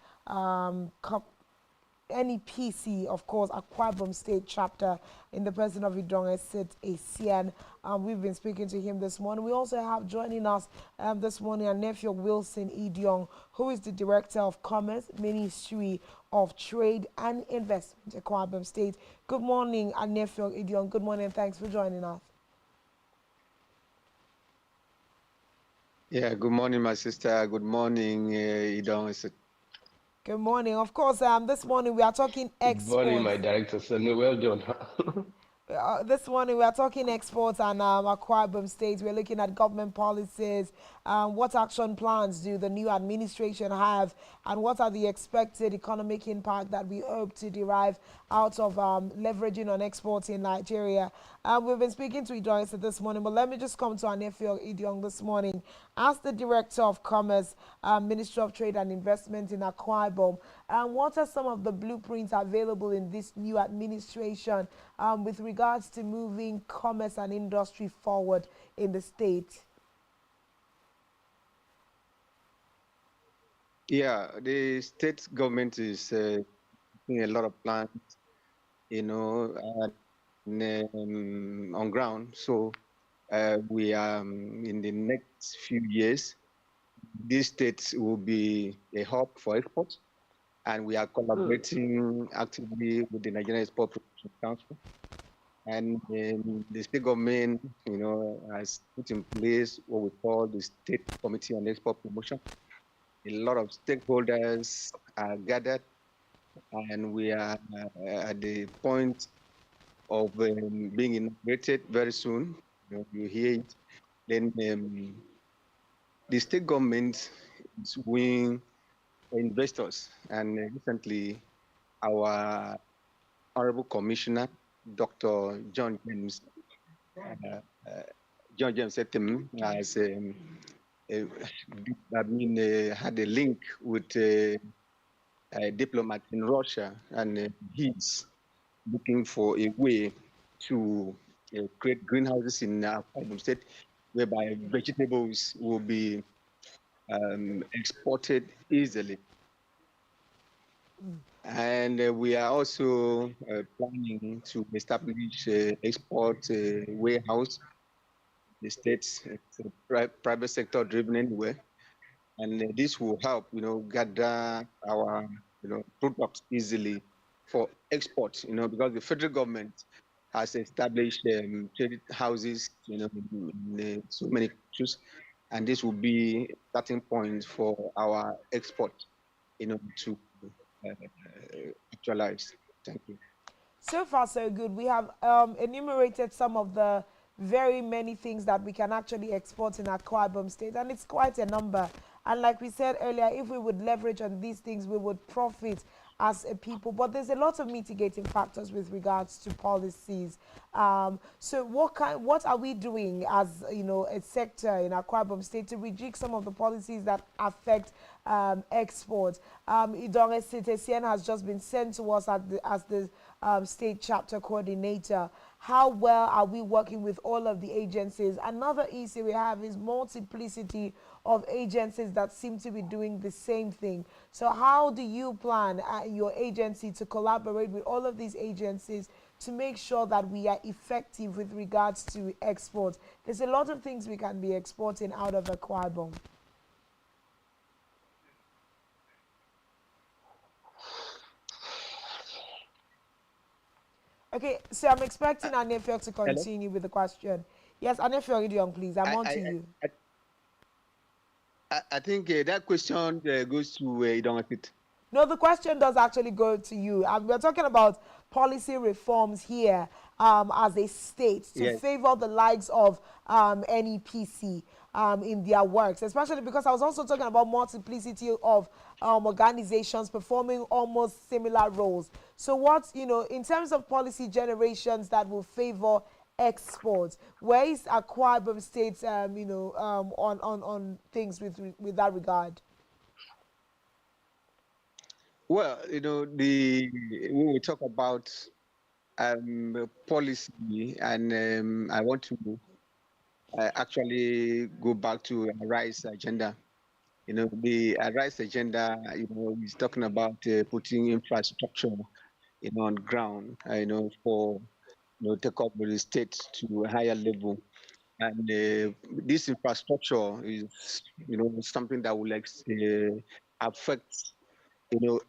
NEPC, of course, Akwa Ibom State chapter in the person of Idong Esit Asian. We've been speaking to him this morning. We also have joining us this morning our nephew Wilson Idiong, who is the Director of Commerce, Ministry of Trade and Investment at Akwa Ibom State. Good morning, our nephew Idiong. Good morning, thanks for joining us. Yeah, good morning, my sister. Good morning, Idong Esit. Good morning. Of course, this morning we are talking Good morning, exports. my director. So, well done. This morning we are talking exports and Akwa Ibom State. We're looking at government policies. What action plans do the new administration have, and what are the expected economic impact that we hope to derive out of leveraging on exports in Nigeria? We've been speaking to Idonse this morning, but let me just come to Anefio Idiong this morning. As the Director of Commerce, Ministry of Trade and Investment in Akwa Ibom, what are some of the blueprints available in this new administration with regards to moving commerce and industry forward in the state? Yeah, the state government is making a lot of plans, on ground. So we are in the next few years, this state will be a hub for exports, and we are collaborating actively with the Nigerian Export Promotion Council. And the state government, has put in place what we call the State Committee on Export Promotion. A lot of stakeholders are gathered, and we are at the point of being inaugurated very soon. You hear it. Then the state government is winning investors, and recently our Honorable Commissioner, Dr. John James, Etem, has had a link with a diplomat in Russia, and he's looking for a way to create greenhouses in our state, whereby vegetables will be exported easily. And we are also planning to establish export warehouse. The states, private sector driven anyway, and this will help, gather our, products easily for export. Because the federal government has established trade houses, in so many countries, and this will be a starting point for our export, to actualize. Thank you. So far, so good. We have enumerated some of the very many things that we can actually export in Akwa Ibom State, and it's quite a number. And like we said earlier, if we would leverage on these things, we would profit as a people. But there's a lot of mitigating factors with regards to policies. So what are we doing as a sector in Akwa Ibom State to rejig some of the policies that affect exports? Idonge Sitesien has just been sent to us as the state chapter coordinator. How well are we working with all of the agencies? Another issue we have is multiplicity of agencies that seem to be doing the same thing. So how do you plan your agency to collaborate with all of these agencies to make sure that we are effective with regards to exports? There's a lot of things we can be exporting out of Akwa Ibom. Okay, so I'm expecting Anefio to continue with the question. Yes, Anefio Gideon, please. I'm on to you. I think that question goes to Idonge. No, the question does actually go to you. We're talking about policy reforms here as a state to favor the likes of NEPC in their works, especially because I was also talking about multiplicity of organizations performing almost similar roles. So what, in terms of policy generations that will favor exports, where is Akwa Ibom State, on things with that regard? Well, when we talk about policy, and I want to actually go back to Rice agenda. The Rice agenda, is talking about putting infrastructure, on ground, for take up the state to a higher level. And this infrastructure is, something that will affect,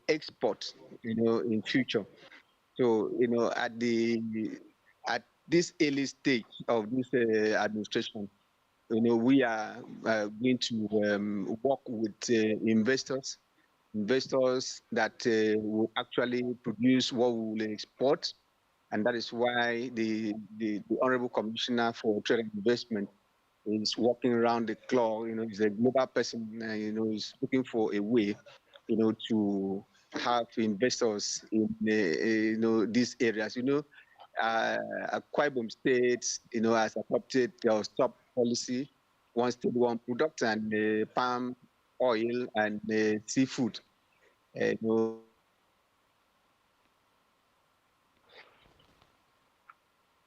export, in future. So, at this early stage of this administration, we are going to work with investors, investors that will actually produce what we will export. And that is why the Honorable Commissioner for Trade and Investment is working around the clock. He's a global person, he's looking for a way, to have investors in, these areas. Akwa Ibom State, has adopted their stop policy, one state, one product, and palm oil and seafood.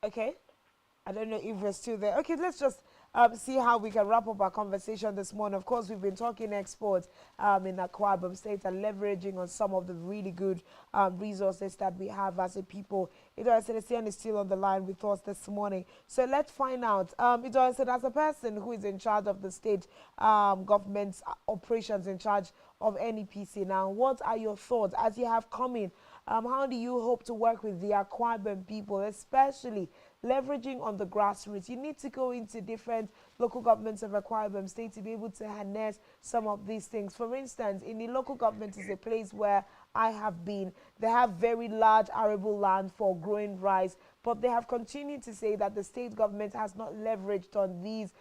Okay. I don't know if we're still there. Okay, let's just see how we can wrap up our conversation this morning. Of course, we've been talking exports in Akwa Ibom State and leveraging on some of the really good resources that we have as a people. Idris Sedekian is still on the line with us this morning. So let's find out. Idris, as a person who is in charge of the state government's operations, in charge of NEPC now, what are your thoughts as you have come in? How do you hope to work with the Akwa Ibom people, especially leveraging on the grassroots? You need to go into different local governments of Akwa Ibom State to be able to harness some of these things. For instance, in the local government is a place where I have been. They have very large arable land for growing rice, but they have continued to say that the state government has not leveraged on these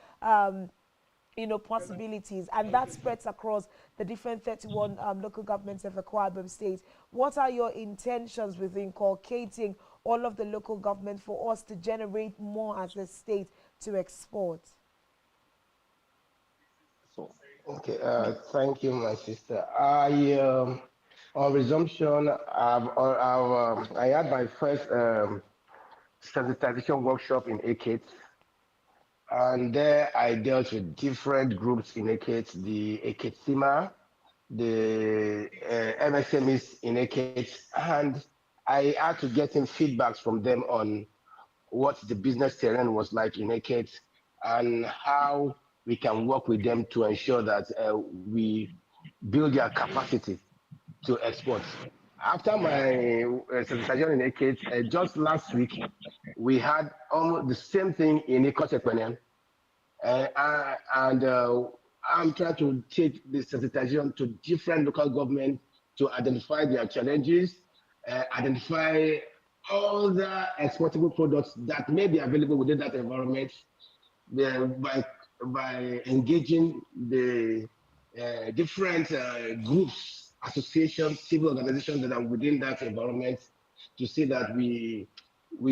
possibilities, and that spreads across the different 31 local governments of Akwa Ibom State. What are your intentions with inculcating all of the local government for us to generate more as a state to export? Okay, thank you, my sister. On resumption, I had my first sensitization workshop in Ekit. And there I dealt with different groups in Ekit, the Ekit SIMA, the MSMEs in Ekit, and I had to get in feedbacks from them on what the business terrain was like in Ekit and how we can work with them to ensure that we build their capacity to export. After my sensitization in Ekit, just last week, we had almost the same thing in Ikosekwenem. And I'm trying to take the sensitization to different local governments to identify their challenges, identify all the exportable products that may be available within that environment by engaging the different groups, associations, civil organizations that are within that environment to see that we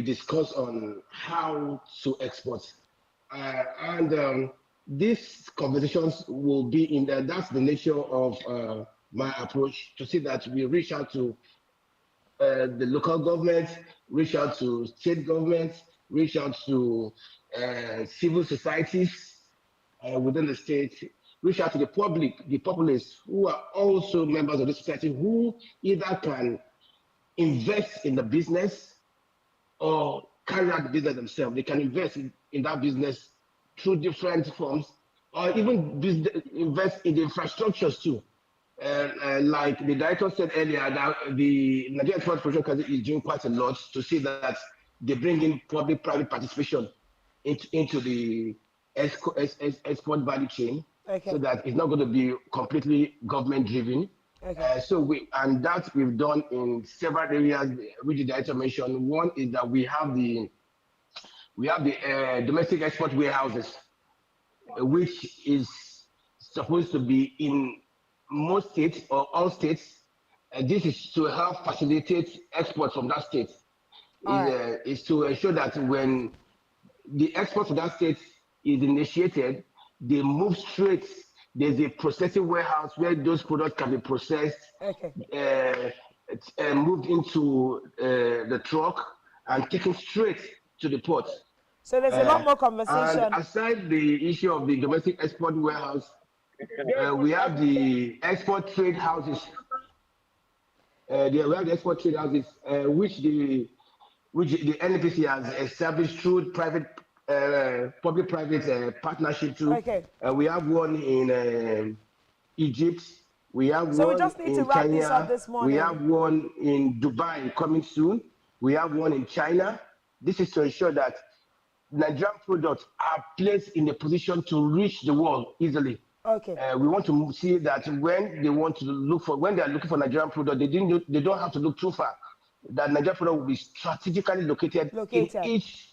discuss on how to export. And these conversations will be in there. That's the nature of my approach, to see that we reach out to the local governments, reach out to state governments, reach out to civil societies within the state, reach out to the public, the populace who are also members of the society, who either can invest in the business or carry out the business themselves. They can invest in that business through different forms, or even invest in the infrastructures too. Like the director said earlier, that the Nigerian Export Promotion Council is doing quite a lot to see that they bring in public-private participation into the export value chain, so that it's not going to be completely government-driven. Okay. And that we've done in several areas, which the director mentioned. One is that we have the domestic export warehouses, which is supposed to be in most states or all states. This is to help facilitate export from that state. Is to ensure that when the export to that state is initiated, they move straight. There's a processing warehouse where those products can be processed, moved into the truck, and taken straight to the port. So there's a lot more conversation. And aside the issue of the domestic export warehouse, we have the export trade houses. We have the export trade houses, which the NPC has established through public-private partnership too. We have one in Egypt. We have one in Kenya. We have one in Dubai coming soon. We have one in China. This is to ensure that Nigerian products are placed in a position to reach the world easily. Okay. We want to see that when they want to look for, when they are looking for Nigerian product, they don't have to look too far. That Nigerian product will be strategically located in each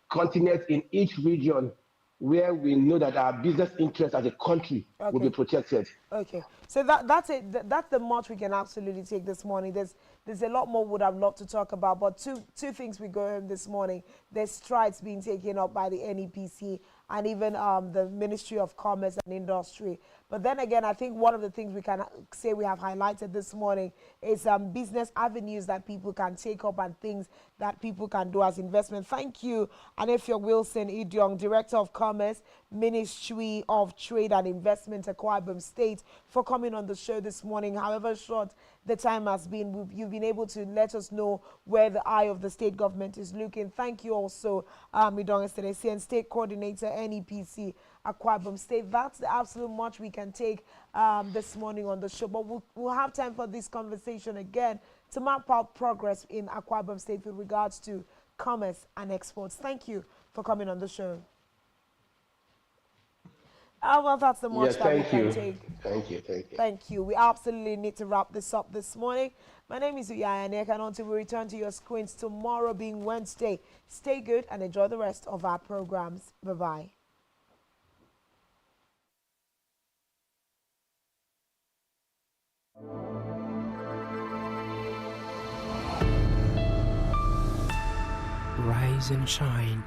continent, in each region, where we know that our business interests as a country will be protected. Okay, so that's it. That's the much we can absolutely take this morning. There's a lot more would have loved to talk about, but two things we go home this morning. There's strides being taken up by the NEPC and even the Ministry of Commerce and Industry. But then again, I think one of the things we can say we have highlighted this morning is business avenues that people can take up and things that people can do as investment. Thank you, Anefio Wilson Idiong, Director of Commerce, Ministry of Trade and Investment, Akwa Ibom State, for coming on the show this morning. However short the time has been, you've been able to let us know where the eye of the state government is looking. Thank you also, Idong Estenesi, and State Coordinator, NEPC, Akwa Ibom State. That's the absolute much we can take this morning on the show. But we'll have time for this conversation again to map out progress in Akwa Ibom State with regards to commerce and exports. Thank you for coming on the show. Well, that's the much that we can take. Thank you. Thank you. We absolutely need to wrap this up this morning. My name is Uyaya Nek, and until we return to your screens tomorrow being Wednesday, stay good and enjoy the rest of our programs. Bye-bye. Rise and shine